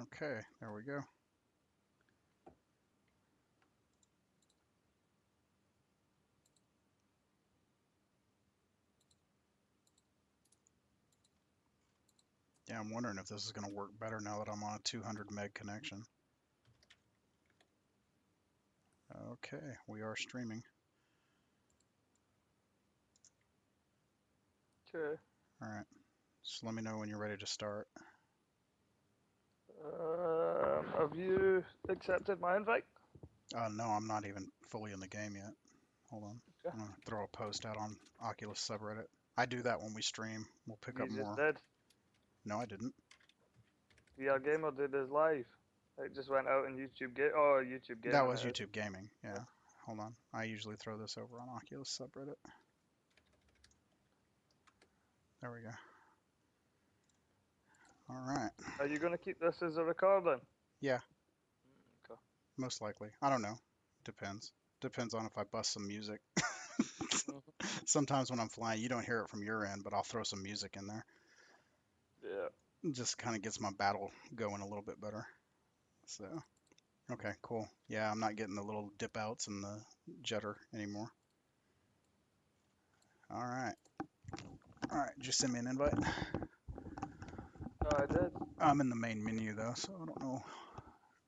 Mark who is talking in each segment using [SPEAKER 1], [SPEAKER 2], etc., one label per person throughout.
[SPEAKER 1] Okay, there we go. Yeah, I'm wondering if this is going to work better now that I'm on a 200 meg connection. Okay, we are streaming.
[SPEAKER 2] Okay.
[SPEAKER 1] All right, just let me know when you're ready to start.
[SPEAKER 2] Have you accepted my invite?
[SPEAKER 1] No, I'm not even fully in the game yet. Hold on.
[SPEAKER 2] Okay.
[SPEAKER 1] I'm going to throw a post out on Oculus subreddit. I do that when we stream. We'll pick
[SPEAKER 2] You
[SPEAKER 1] up
[SPEAKER 2] just
[SPEAKER 1] more.
[SPEAKER 2] did.
[SPEAKER 1] No, I didn't.
[SPEAKER 2] Vrgamerdude is live. It just went out on YouTube Oh, YouTube
[SPEAKER 1] That
[SPEAKER 2] Gaming
[SPEAKER 1] was
[SPEAKER 2] it is.
[SPEAKER 1] YouTube Gaming. Yeah. Hold on. I usually throw this over on Oculus subreddit. There we go. All right.
[SPEAKER 2] Are you going to keep this as a recording?
[SPEAKER 1] Yeah,
[SPEAKER 2] Okay.
[SPEAKER 1] most likely. I don't know. Depends. Depends on if I bust some music. Sometimes when I'm flying, you don't hear it from your end, but I'll throw some music in there.
[SPEAKER 2] Yeah.
[SPEAKER 1] It just kind of gets my battle going a little bit better. So, okay, cool. Yeah, I'm not getting the little dip outs and the judder anymore. All right. All right, just send me an invite.
[SPEAKER 2] I did.
[SPEAKER 1] I'm in the main menu though, so I don't know.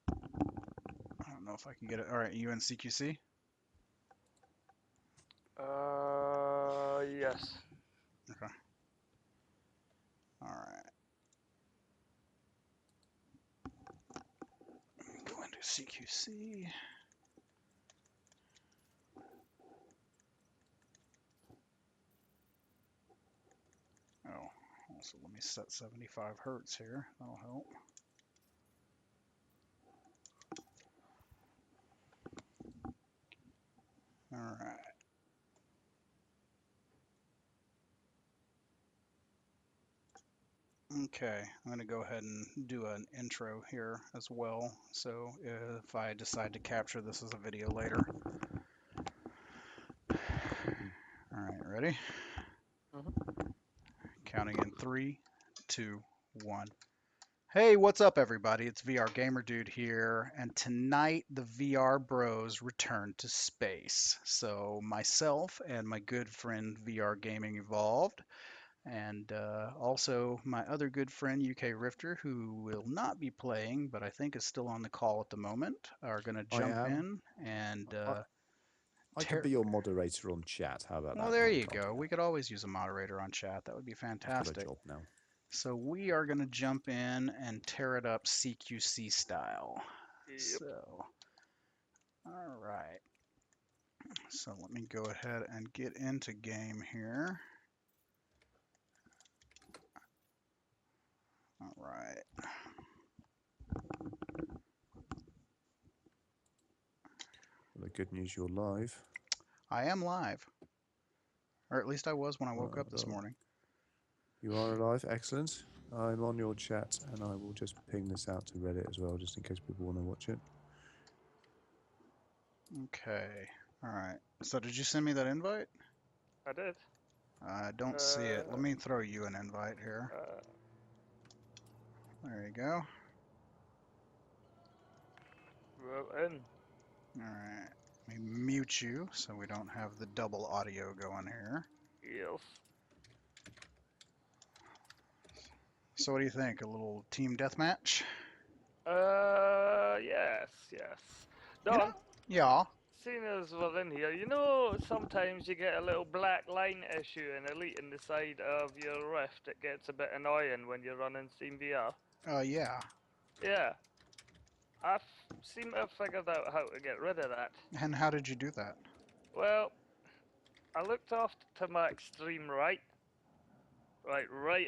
[SPEAKER 1] I don't know if I can get it. All right, you in CQC?
[SPEAKER 2] Yes.
[SPEAKER 1] Okay. All right. Go into CQC. Oh, also let me set 75 hertz here. That'll help. All right. Okay, I'm going to go ahead and do an intro here as well. So if I decide to capture this as a video later. All right, ready? Counting in 3, 2, 1. Hey, what's up, everybody? It's Vrgamerdude here, and tonight the VR Bros return to space. So myself and my good friend VRGamingEvolved, and also my other good friend UK Rifter, who will not be playing, but I think is still on the call at the moment, are going to
[SPEAKER 3] I
[SPEAKER 1] jump
[SPEAKER 3] am.
[SPEAKER 1] in and
[SPEAKER 3] I could be your moderator on chat. How about
[SPEAKER 1] well,
[SPEAKER 3] that?
[SPEAKER 1] there
[SPEAKER 3] Not a
[SPEAKER 1] you go.
[SPEAKER 3] problem.
[SPEAKER 1] We could always use a moderator on chat. That would be
[SPEAKER 3] I've got a
[SPEAKER 1] fantastic.
[SPEAKER 3] job now.
[SPEAKER 1] So we are going to jump in and tear it up CQC style.
[SPEAKER 2] Yep.
[SPEAKER 1] So, all right. So let me go ahead and get into game here. All right.
[SPEAKER 3] Well, the good news, you're live.
[SPEAKER 1] I am live. Or at least I was when I woke up this
[SPEAKER 3] Well,
[SPEAKER 1] morning.
[SPEAKER 3] you are alive. Excellent. I'm on your chat, and I will just ping this out to Reddit as well, just in case people want to watch it.
[SPEAKER 1] Okay. All right. So did you send me that invite?
[SPEAKER 2] I did.
[SPEAKER 1] I don't see it. Let me throw you an invite here. There you go.
[SPEAKER 2] Well in.
[SPEAKER 1] All right. Let me mute you so we don't have the double audio going here.
[SPEAKER 2] Yes.
[SPEAKER 1] So what do you think? A little team deathmatch?
[SPEAKER 2] Yes, yes.
[SPEAKER 1] You know,
[SPEAKER 2] Don,
[SPEAKER 1] yeah.
[SPEAKER 2] seeing as we're in here, you know sometimes you get a little black line issue in Elite in the side of your Rift. It gets a bit annoying when you're running SteamVR.
[SPEAKER 1] Yeah.
[SPEAKER 2] Yeah, I seem to have figured out how to get rid of that.
[SPEAKER 1] And how did you do that?
[SPEAKER 2] Well, I looked off to my extreme right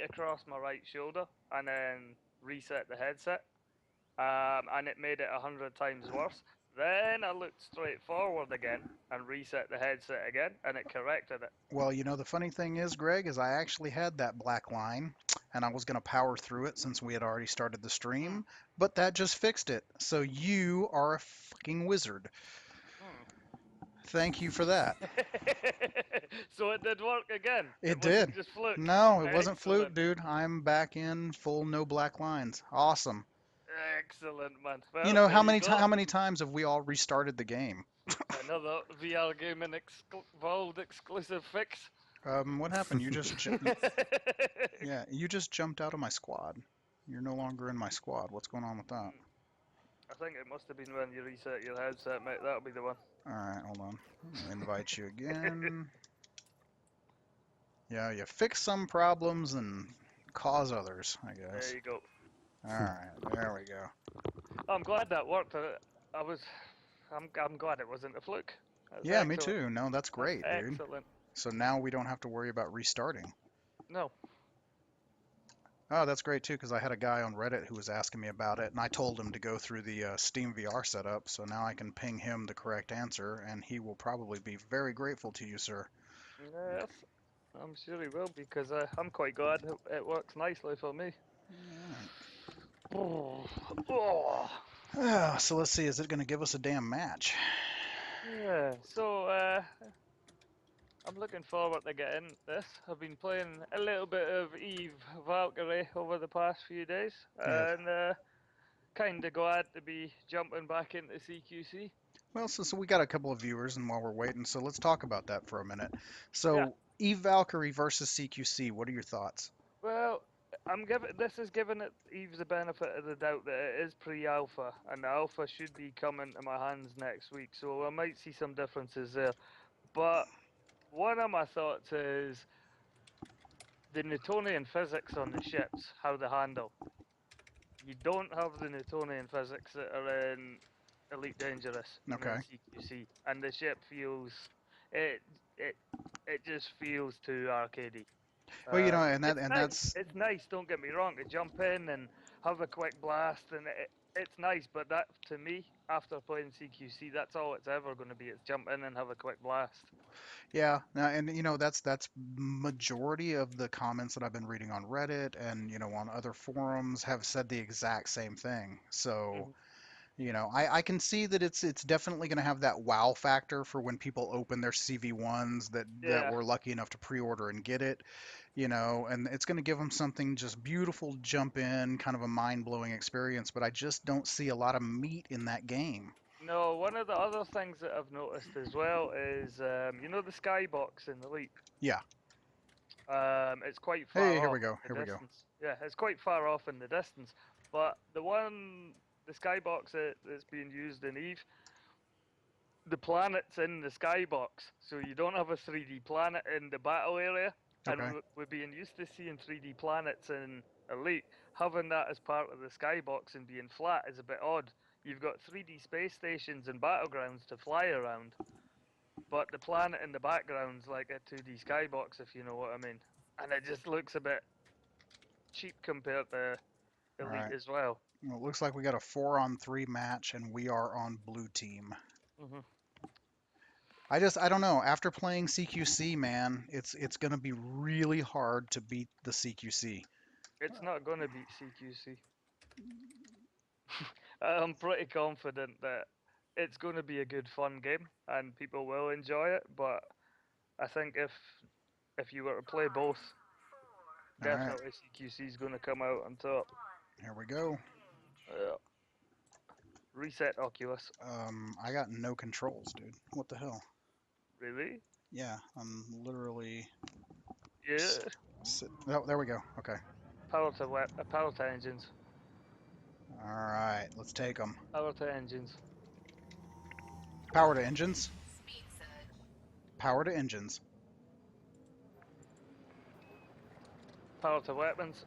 [SPEAKER 2] across my right shoulder, and then reset the headset. And it made it 100 times worse. Then I looked straight forward again and reset the headset again, and it corrected it.
[SPEAKER 1] Well, you know, the funny thing is, Greg, is I actually had that black line, and I was going to power through it since we had already started the stream, but that just fixed it. So you are a fucking wizard. Thank you for that.
[SPEAKER 2] So it did work again.
[SPEAKER 1] It
[SPEAKER 2] wasn't
[SPEAKER 1] did.
[SPEAKER 2] just fluke.
[SPEAKER 1] No, it wasn't fluke,
[SPEAKER 2] Excellent.
[SPEAKER 1] dude. I'm back in full no black lines. Awesome.
[SPEAKER 2] Excellent, man.
[SPEAKER 1] You
[SPEAKER 2] Well,
[SPEAKER 1] know,
[SPEAKER 2] there you go.
[SPEAKER 1] how many times have we all restarted the game?
[SPEAKER 2] Another VR gaming Evolved exclusive fix.
[SPEAKER 1] What happened? Yeah, you just jumped out of my squad. You're no longer in my squad. What's going on with that?
[SPEAKER 2] I think it must have been when you reset your headset, mate. That'll be the one.
[SPEAKER 1] All right, hold on. I'll invite you again. Yeah, you fix some problems and cause others, I
[SPEAKER 2] There
[SPEAKER 1] guess.
[SPEAKER 2] you go.
[SPEAKER 1] All right, there we go.
[SPEAKER 2] I'm glad that worked. I'm glad it wasn't a fluke. That's
[SPEAKER 1] Yeah, me
[SPEAKER 2] excellent.
[SPEAKER 1] too. No, that's great, dude.
[SPEAKER 2] Excellent.
[SPEAKER 1] So now we don't have to worry about restarting.
[SPEAKER 2] No.
[SPEAKER 1] Oh, that's great too, because I had a guy on Reddit who was asking me about it, and I told him to go through the Steam VR setup, so now I can ping him the correct answer, and he will probably be very grateful to you, sir.
[SPEAKER 2] Yes. I'm sure he will because I'm quite glad it works nicely for me. Oh.
[SPEAKER 1] So let's see, is it going to give us a damn match?
[SPEAKER 2] Yeah. So I'm looking forward to getting this. I've been playing a little bit of Eve Valkyrie over the past few days,
[SPEAKER 1] Yeah.
[SPEAKER 2] and kind of glad to be jumping back into CQC.
[SPEAKER 1] Well, so we got a couple of viewers, and while we're waiting, so let's talk about that for a minute.
[SPEAKER 2] Yeah.
[SPEAKER 1] So Eve Valkyrie versus CQC, what are your thoughts?
[SPEAKER 2] Well, this is giving it Eve's the benefit of the doubt that it is pre-alpha, and the alpha should be coming to my hands next week, so I might see some differences there. But one of my thoughts is the Newtonian physics on the ships, how they handle. You don't have the Newtonian physics that are in Elite Dangerous and in
[SPEAKER 1] Okay.
[SPEAKER 2] CQC, and the ship feels it it it just feels too arcadey.
[SPEAKER 1] Well, you know, and
[SPEAKER 2] It's nice.
[SPEAKER 1] that's
[SPEAKER 2] It's nice. Don't get me wrong. To jump in and have a quick blast, and it's nice. But that, to me, after playing CQC, that's all it's ever going to be. It's jump in and have a quick blast.
[SPEAKER 1] yeah, and you know that's majority of the comments that I've been reading on Reddit and you know on other forums have said the exact same thing. So,
[SPEAKER 2] Mhm.
[SPEAKER 1] you know, I can see that it's definitely going to have that wow factor for when people open their CV1s that
[SPEAKER 2] Yeah.
[SPEAKER 1] were lucky enough to pre-order and get it, you know, and it's going to give them something just beautiful to jump in, kind of a mind-blowing experience, but I just don't see a lot of meat in that game.
[SPEAKER 2] No, one of the other things that I've noticed as well is, you know, the skybox in Elite.
[SPEAKER 1] Yeah.
[SPEAKER 2] It's quite
[SPEAKER 1] Hey,
[SPEAKER 2] far
[SPEAKER 1] here we
[SPEAKER 2] off
[SPEAKER 1] go.
[SPEAKER 2] in
[SPEAKER 1] Here
[SPEAKER 2] the
[SPEAKER 1] we go.
[SPEAKER 2] distance. Yeah, it's quite far off in the distance. But the skybox that's being used in Eve, the planet's in the skybox, so you don't have a 3D planet in the battle area. And
[SPEAKER 1] Okay.
[SPEAKER 2] we're being used to seeing 3D planets in Elite. Having that as part of the skybox and being flat is a bit odd. You've got 3D space stations and battlegrounds to fly around, but the planet in the background's like a 2D skybox, if you know what I mean. And it just looks a bit cheap compared to
[SPEAKER 1] All
[SPEAKER 2] Elite
[SPEAKER 1] right.
[SPEAKER 2] as well.
[SPEAKER 1] Well, it looks like we got a 4-on-3 match, and we are on blue team.
[SPEAKER 2] Hmm.
[SPEAKER 1] I don't know. After playing CQC, man, it's gonna be really hard to beat the CQC.
[SPEAKER 2] It's not going to beat CQC. I'm pretty confident that it's going to be a good fun game and people will enjoy it. But I think if you were to play both,
[SPEAKER 1] All right,
[SPEAKER 2] definitely CQC is going to come out on top.
[SPEAKER 1] here we go.
[SPEAKER 2] Uh, Reset Oculus.
[SPEAKER 1] I got no controls, dude. What the hell?
[SPEAKER 2] Really?
[SPEAKER 1] Yeah, I'm literally.
[SPEAKER 2] Yeah.
[SPEAKER 1] Oh, there we go. Okay.
[SPEAKER 2] Power to engines.
[SPEAKER 1] All right, let's take them.
[SPEAKER 2] Power to engines.
[SPEAKER 1] Power to engines. Power to engines.
[SPEAKER 2] Power to weapons.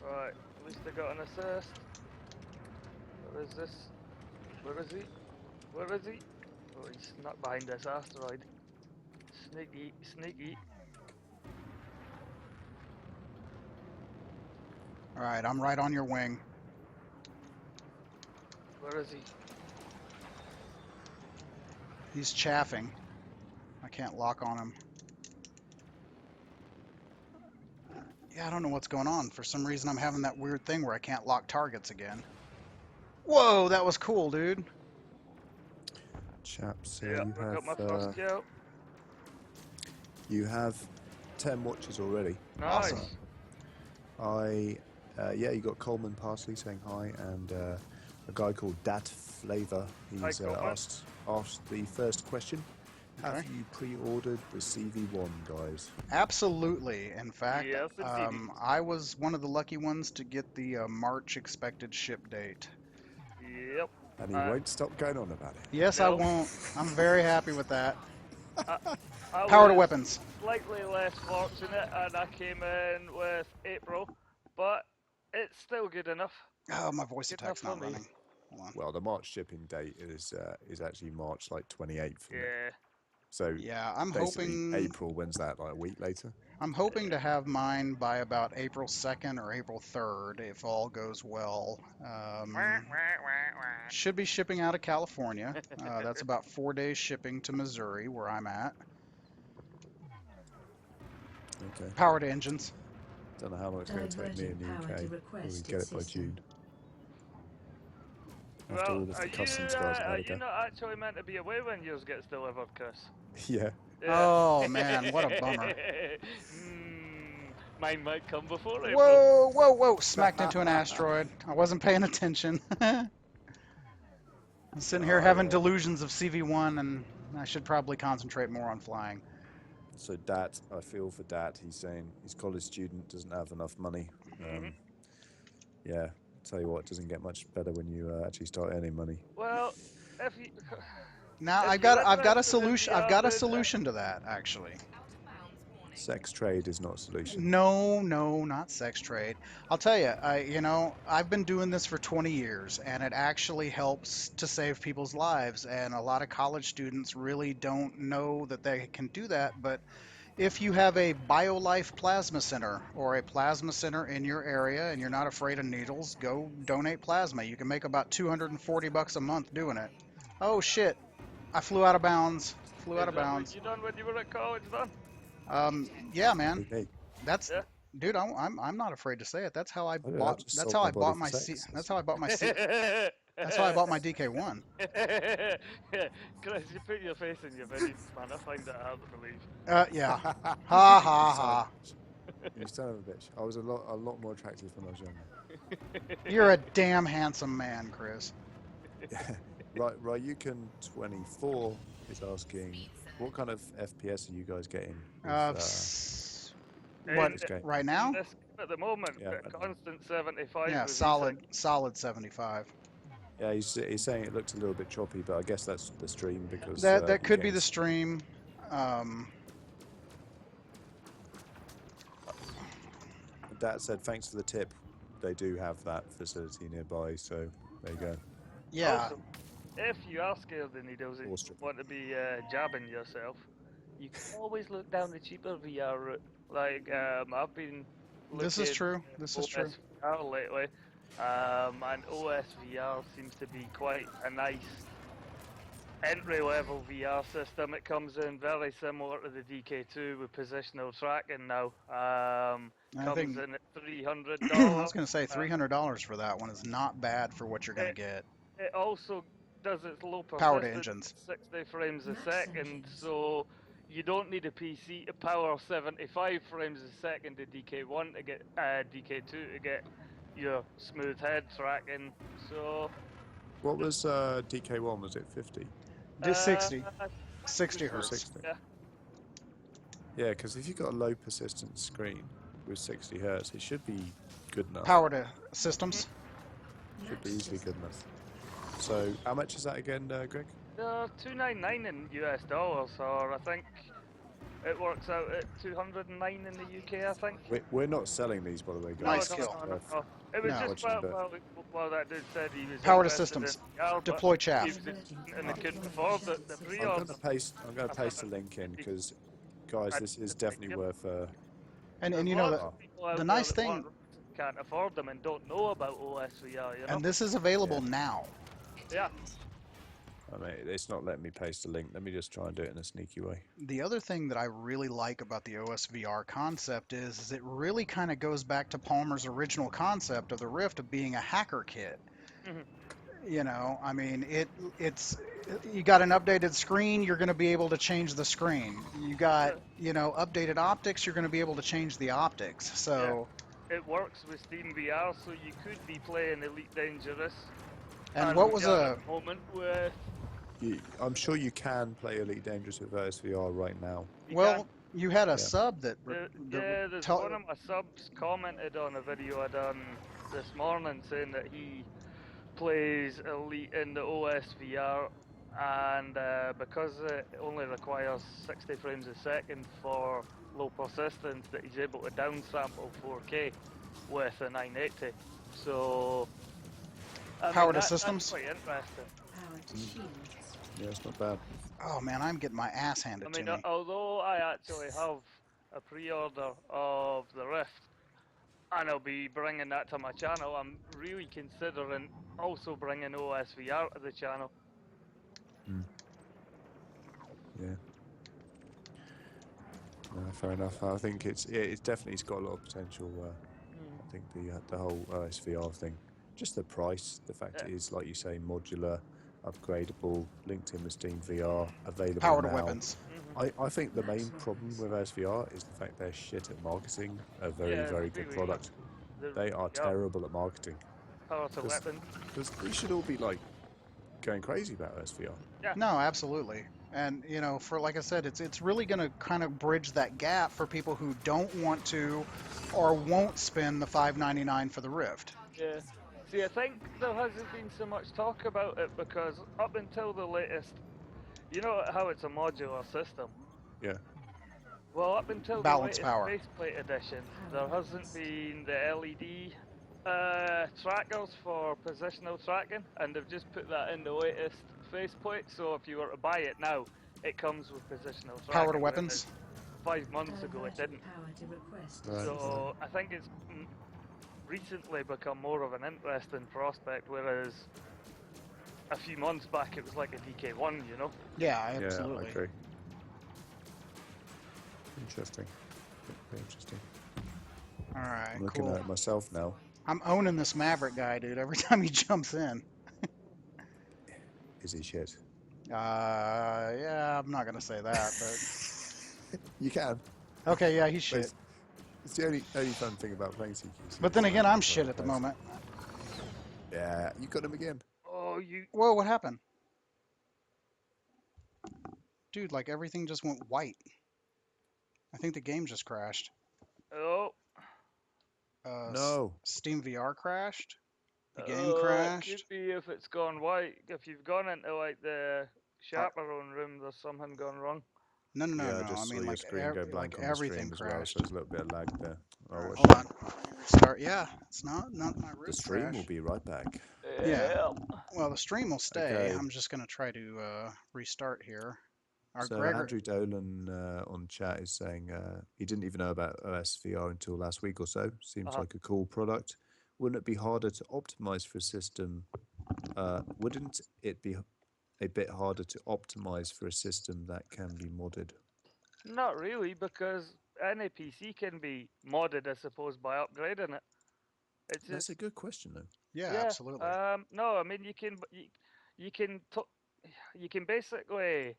[SPEAKER 2] Right. At least I got an assist. Where is this? Where is he? Where is he? Oh, he's not behind this asteroid. Sneaky, sneaky.
[SPEAKER 1] All right, I'm right on your wing.
[SPEAKER 2] Where is he?
[SPEAKER 1] He's chaffing. I can't lock on him. Yeah, I don't know what's going on. For some reason, I'm having that weird thing where I can't lock targets again. Whoa, that was cool, dude.
[SPEAKER 3] Chaps,
[SPEAKER 2] Yeah, I got my first kill.
[SPEAKER 3] you have 10 watches already.
[SPEAKER 2] Nice.
[SPEAKER 1] Awesome.
[SPEAKER 3] Yeah, you got Coleman Parsley saying hi, and a guy called Dat Flavor. He's
[SPEAKER 2] Coleman.
[SPEAKER 3] asked the first question.
[SPEAKER 1] Okay.
[SPEAKER 3] Have you pre-ordered the CV1, guys?
[SPEAKER 1] Absolutely. In fact,
[SPEAKER 2] Yes, indeed.
[SPEAKER 1] I was one of the lucky ones to get the March expected ship date.
[SPEAKER 2] Yep.
[SPEAKER 3] And he won't stop going on about it.
[SPEAKER 1] Yes, I
[SPEAKER 2] No.
[SPEAKER 1] won't. I'm very happy with that.
[SPEAKER 2] I
[SPEAKER 1] Power to
[SPEAKER 2] was
[SPEAKER 1] weapons.
[SPEAKER 2] slightly less fortunate, and I came in with April, but it's still good enough.
[SPEAKER 1] Oh, my voice
[SPEAKER 2] Good
[SPEAKER 1] attack's
[SPEAKER 2] enough
[SPEAKER 1] not
[SPEAKER 2] for me.
[SPEAKER 1] running. Hold on.
[SPEAKER 3] Well, the March shipping date is actually March like 28th. Isn't it?
[SPEAKER 2] Yeah.
[SPEAKER 3] So
[SPEAKER 1] Yeah, I'm
[SPEAKER 3] basically
[SPEAKER 1] hoping
[SPEAKER 3] April. When's that? Like a week later?
[SPEAKER 1] I'm hoping to have mine by about April 2nd or April 3rd if all goes well. Should be shipping out of California. That's about 4 days shipping to Missouri, where I'm at.
[SPEAKER 3] Okay.
[SPEAKER 1] Power to engines.
[SPEAKER 3] Don't know how long it's going to take me in the UK before we get it by June. After all
[SPEAKER 2] Well,
[SPEAKER 3] of the customs guys have
[SPEAKER 2] are
[SPEAKER 3] had to
[SPEAKER 2] you
[SPEAKER 3] go.
[SPEAKER 2] not actually meant to be away when yours gets delivered, Chris?
[SPEAKER 3] Yeah.
[SPEAKER 1] Oh man, what a bummer.
[SPEAKER 2] Mine might come before April.
[SPEAKER 1] Whoa, whoa, whoa! Smacked into an asteroid. I wasn't paying attention. I'm sitting here having delusions of CV1, and I should probably concentrate more on flying.
[SPEAKER 3] So Dat, I feel for Dat. He's saying he's a college student, doesn't have enough money. Yeah, tell you what, it doesn't get much better when you actually start earning money.
[SPEAKER 2] Well, if you
[SPEAKER 1] Now
[SPEAKER 2] if
[SPEAKER 1] I've
[SPEAKER 2] you're
[SPEAKER 1] got a
[SPEAKER 2] interested in
[SPEAKER 1] solution. I've got a
[SPEAKER 2] VR,
[SPEAKER 1] solution to that actually.
[SPEAKER 3] Sex trade is not a solution.
[SPEAKER 1] No, not sex trade. I'll tell you, I've been doing this for 20 years, and it actually helps to save people's lives. And a lot of college students really don't know that they can do that. But if you have a BioLife plasma center or a plasma center in your area, and you're not afraid of needles, go donate plasma. You can make about $240 a month doing it. Oh shit! I flew out of bounds. Flew out
[SPEAKER 2] is
[SPEAKER 1] of
[SPEAKER 2] that
[SPEAKER 1] bounds.
[SPEAKER 2] what you done when you were at college, then?
[SPEAKER 1] Yeah, man.
[SPEAKER 3] Hey,
[SPEAKER 1] That's
[SPEAKER 2] Yeah.
[SPEAKER 1] dude. I'm not afraid to say it. That's how I
[SPEAKER 3] I
[SPEAKER 1] bought.
[SPEAKER 3] just
[SPEAKER 1] That's
[SPEAKER 3] sold
[SPEAKER 1] how
[SPEAKER 3] my
[SPEAKER 1] I
[SPEAKER 3] body
[SPEAKER 1] bought
[SPEAKER 3] for
[SPEAKER 1] my
[SPEAKER 3] sex.
[SPEAKER 1] That's how I bought my That's how I bought my DK1.
[SPEAKER 2] Chris, you put your face in your videos, man. I find that hard to believe.
[SPEAKER 1] Yeah. Ha ha ha.
[SPEAKER 3] You son of a bitch. I was a lot more attractive when I was younger.
[SPEAKER 1] You're a damn handsome man, Chris.
[SPEAKER 3] Right, Ryukin24 is asking, what kind of FPS are you guys getting?
[SPEAKER 1] What
[SPEAKER 3] this game?
[SPEAKER 1] right now?
[SPEAKER 2] This, at the moment,
[SPEAKER 3] Yeah, right now.
[SPEAKER 2] constant 75.
[SPEAKER 1] Yeah,
[SPEAKER 2] with
[SPEAKER 1] solid 75.
[SPEAKER 3] Yeah, he's saying it looked a little bit choppy, but I guess that's the stream because
[SPEAKER 1] That
[SPEAKER 3] he's
[SPEAKER 1] could be
[SPEAKER 3] getting
[SPEAKER 1] the stream.
[SPEAKER 3] That said, thanks for the tip. They do have that facility nearby, so there you go.
[SPEAKER 1] Yeah.
[SPEAKER 2] Also, if you are scared of needles and you
[SPEAKER 3] Awesome.
[SPEAKER 2] want to be jabbing yourself, you can always look down the cheaper VR route. Like, I've been looking
[SPEAKER 1] This is true. This is true.
[SPEAKER 2] OSVR lately, and OSVR seems to be quite a nice entry-level VR system. It comes in very similar to the DK2 with positional tracking now. Comes in at $300.
[SPEAKER 1] I was going to say $300 for that one is not bad for what you're going to get.
[SPEAKER 2] It also does its low
[SPEAKER 1] Power to
[SPEAKER 2] persistence,
[SPEAKER 1] engines.
[SPEAKER 2] 60 frames a second, so you don't need a PC to power 75 frames a second to DK1 to get DK2 to get your smooth head tracking. So
[SPEAKER 3] what was DK1? Was it 50?
[SPEAKER 1] 60 hertz.
[SPEAKER 3] 60.
[SPEAKER 2] Yeah.
[SPEAKER 3] Yeah, because if you've got a low persistence screen with 60 hertz, it should be good enough.
[SPEAKER 1] Power to systems.
[SPEAKER 3] Should be easily good enough. So, how much is that again, Greg?
[SPEAKER 2] $299 in US dollars, or I think it works out at 209 in the UK, I think.
[SPEAKER 3] We're not selling these, by the way, guys.
[SPEAKER 1] Nice
[SPEAKER 2] no,
[SPEAKER 1] kill.
[SPEAKER 2] no. It was
[SPEAKER 1] No.
[SPEAKER 2] just while that dude said he was
[SPEAKER 1] Power to
[SPEAKER 2] interested
[SPEAKER 1] systems.
[SPEAKER 2] in VR,
[SPEAKER 1] Deploy
[SPEAKER 2] but
[SPEAKER 1] chaff.
[SPEAKER 2] he was and they couldn't afford the pre-order.
[SPEAKER 3] I'm going to paste a link in because, guys, this is definitely worth.
[SPEAKER 1] And you know the nice thing.
[SPEAKER 2] Can't afford them and don't know about OSVR, you know.
[SPEAKER 1] And this is available now.
[SPEAKER 2] Yeah.
[SPEAKER 3] I mean, it's not letting me paste a link. Let me just try and do it in a sneaky way.
[SPEAKER 1] The other thing that I really like about the OSVR concept is it really kind of goes back to Palmer's original concept of the Rift of being a hacker kit. You know, I mean, it's you got an updated screen, you're going to be able to change the screen. You got,
[SPEAKER 2] Yeah,
[SPEAKER 1] you know, updated optics, you're going to be able to change the optics.
[SPEAKER 2] yeah.
[SPEAKER 1] So,
[SPEAKER 2] It works with Steam VR, so you could be playing Elite Dangerous,
[SPEAKER 1] and
[SPEAKER 2] as
[SPEAKER 1] what
[SPEAKER 2] we
[SPEAKER 1] was
[SPEAKER 2] are at
[SPEAKER 1] a
[SPEAKER 2] the moment with.
[SPEAKER 3] I'm sure you can play Elite Dangerous with OSVR right now.
[SPEAKER 2] You can.
[SPEAKER 1] well, you had a
[SPEAKER 3] Yeah.
[SPEAKER 1] sub that
[SPEAKER 2] Yeah, there's
[SPEAKER 1] tell
[SPEAKER 2] one of my subs commented on a video I done this morning saying that he plays Elite in the OSVR, and because it only requires 60 frames a second for low persistence, that he's able to downsample 4K with a 980. So, I mean,
[SPEAKER 1] power to
[SPEAKER 2] that's
[SPEAKER 1] systems.
[SPEAKER 2] quite interesting.
[SPEAKER 4] Power to shields.
[SPEAKER 3] Yeah, it's not bad.
[SPEAKER 1] Oh man, I'm getting my ass
[SPEAKER 2] I
[SPEAKER 1] handed to
[SPEAKER 2] mean,
[SPEAKER 1] me.
[SPEAKER 2] although I actually have a pre-order of the Rift, and I'll be bringing that to my channel, I'm really considering also bringing OSVR to the channel.
[SPEAKER 3] Yeah. No, fair enough. I think it's definitely it's got a lot of potential. I think the whole OSVR thing, just the price, the fact
[SPEAKER 2] Yeah.
[SPEAKER 3] it is like you say, modular, upgradable, linked in with Steam VR, available
[SPEAKER 1] Power to
[SPEAKER 3] now.
[SPEAKER 1] weapons.
[SPEAKER 3] I think the main
[SPEAKER 4] Max
[SPEAKER 3] problem
[SPEAKER 4] weapons.
[SPEAKER 3] with OSVR is the fact they're shit at marketing a very,
[SPEAKER 2] Yeah,
[SPEAKER 3] very
[SPEAKER 2] they
[SPEAKER 3] good
[SPEAKER 2] really are.
[SPEAKER 3] product. They are
[SPEAKER 2] Yeah,
[SPEAKER 3] terrible at marketing.
[SPEAKER 2] power to
[SPEAKER 3] Because
[SPEAKER 2] weapons.
[SPEAKER 3] we should all be like going crazy about OSVR.
[SPEAKER 2] Yeah,
[SPEAKER 1] No, absolutely. And you know, for like I said, it's really going to kind of bridge that gap for people who don't want to or won't spend the 5.99 for the Rift.
[SPEAKER 2] yeah. See, I think there hasn't been so much talk about it because up until the latest, you know how it's a modular system.
[SPEAKER 3] Yeah.
[SPEAKER 2] Well, up until the
[SPEAKER 1] Balance
[SPEAKER 2] latest
[SPEAKER 1] power.
[SPEAKER 2] faceplate edition, there hasn't been the LED trackers for positional tracking, and they've just put that in the latest faceplate. So if you were to buy it now, it comes with positional
[SPEAKER 1] Power to
[SPEAKER 2] tracking, whereas
[SPEAKER 1] weapons.
[SPEAKER 2] 5 months ago it
[SPEAKER 4] Diverting
[SPEAKER 2] didn't.
[SPEAKER 4] power to request
[SPEAKER 3] Right.
[SPEAKER 2] So I think it's recently become more of an interesting prospect, whereas a few months back it was like a DK1, you know?
[SPEAKER 1] Yeah,
[SPEAKER 3] Yeah, I
[SPEAKER 1] absolutely.
[SPEAKER 3] agree. Interesting. Very interesting.
[SPEAKER 1] All right,
[SPEAKER 3] I'm looking
[SPEAKER 1] cool.
[SPEAKER 3] at it myself now.
[SPEAKER 1] I'm owning this Maverick guy, dude. Every time he jumps in.
[SPEAKER 3] Is he shit?
[SPEAKER 1] Yeah, I'm not gonna say that, but
[SPEAKER 3] You can.
[SPEAKER 1] okay, yeah, he's
[SPEAKER 3] But
[SPEAKER 1] shit.
[SPEAKER 3] it's the only fun thing about playing CQC.
[SPEAKER 1] But then again, I'm
[SPEAKER 3] is
[SPEAKER 1] shit at the
[SPEAKER 3] players.
[SPEAKER 1] moment.
[SPEAKER 3] Yeah, you got him again.
[SPEAKER 2] Oh, you.
[SPEAKER 1] Whoa, what happened? Dude, like everything just went white. I think the game just crashed.
[SPEAKER 2] Oh,
[SPEAKER 3] No.
[SPEAKER 1] Steam VR crashed. The game
[SPEAKER 2] It could
[SPEAKER 1] crashed.
[SPEAKER 2] be if it's gone white. If you've gone into like the chaperone room, there's something gone wrong.
[SPEAKER 1] No, no, no,
[SPEAKER 3] Yeah, I
[SPEAKER 1] no. I
[SPEAKER 3] just saw
[SPEAKER 1] mean,
[SPEAKER 3] your
[SPEAKER 1] like,
[SPEAKER 3] screen go
[SPEAKER 1] like
[SPEAKER 3] blank on the
[SPEAKER 1] everything
[SPEAKER 3] stream as well, so
[SPEAKER 1] crashed.
[SPEAKER 3] there's a little bit of lag there.
[SPEAKER 1] All
[SPEAKER 3] Oh,
[SPEAKER 1] right,
[SPEAKER 3] what a
[SPEAKER 1] hold
[SPEAKER 3] shame.
[SPEAKER 1] on. Restart. Yeah, it's not my
[SPEAKER 3] The
[SPEAKER 1] root
[SPEAKER 3] stream will
[SPEAKER 1] crash.
[SPEAKER 3] be right back.
[SPEAKER 1] Yeah.
[SPEAKER 2] Yeah.
[SPEAKER 1] Well, the stream will stay.
[SPEAKER 3] Okay.
[SPEAKER 1] I'm just gonna try to restart here. Our
[SPEAKER 3] So
[SPEAKER 1] Gregor.
[SPEAKER 3] Andrew Dolan on chat is saying he didn't even know about OSVR until last week or so. Seems
[SPEAKER 2] Uh-huh.
[SPEAKER 3] like a cool product. Wouldn't it be harder to optimize for a system? Wouldn't it be a bit harder to optimize for a system that can be modded?
[SPEAKER 2] Not really, because any PC can be modded, I suppose, by upgrading it. It's
[SPEAKER 3] That's
[SPEAKER 2] just
[SPEAKER 3] a good question, though.
[SPEAKER 1] Yeah,
[SPEAKER 2] yeah.
[SPEAKER 1] absolutely.
[SPEAKER 2] No, I mean you can you can basically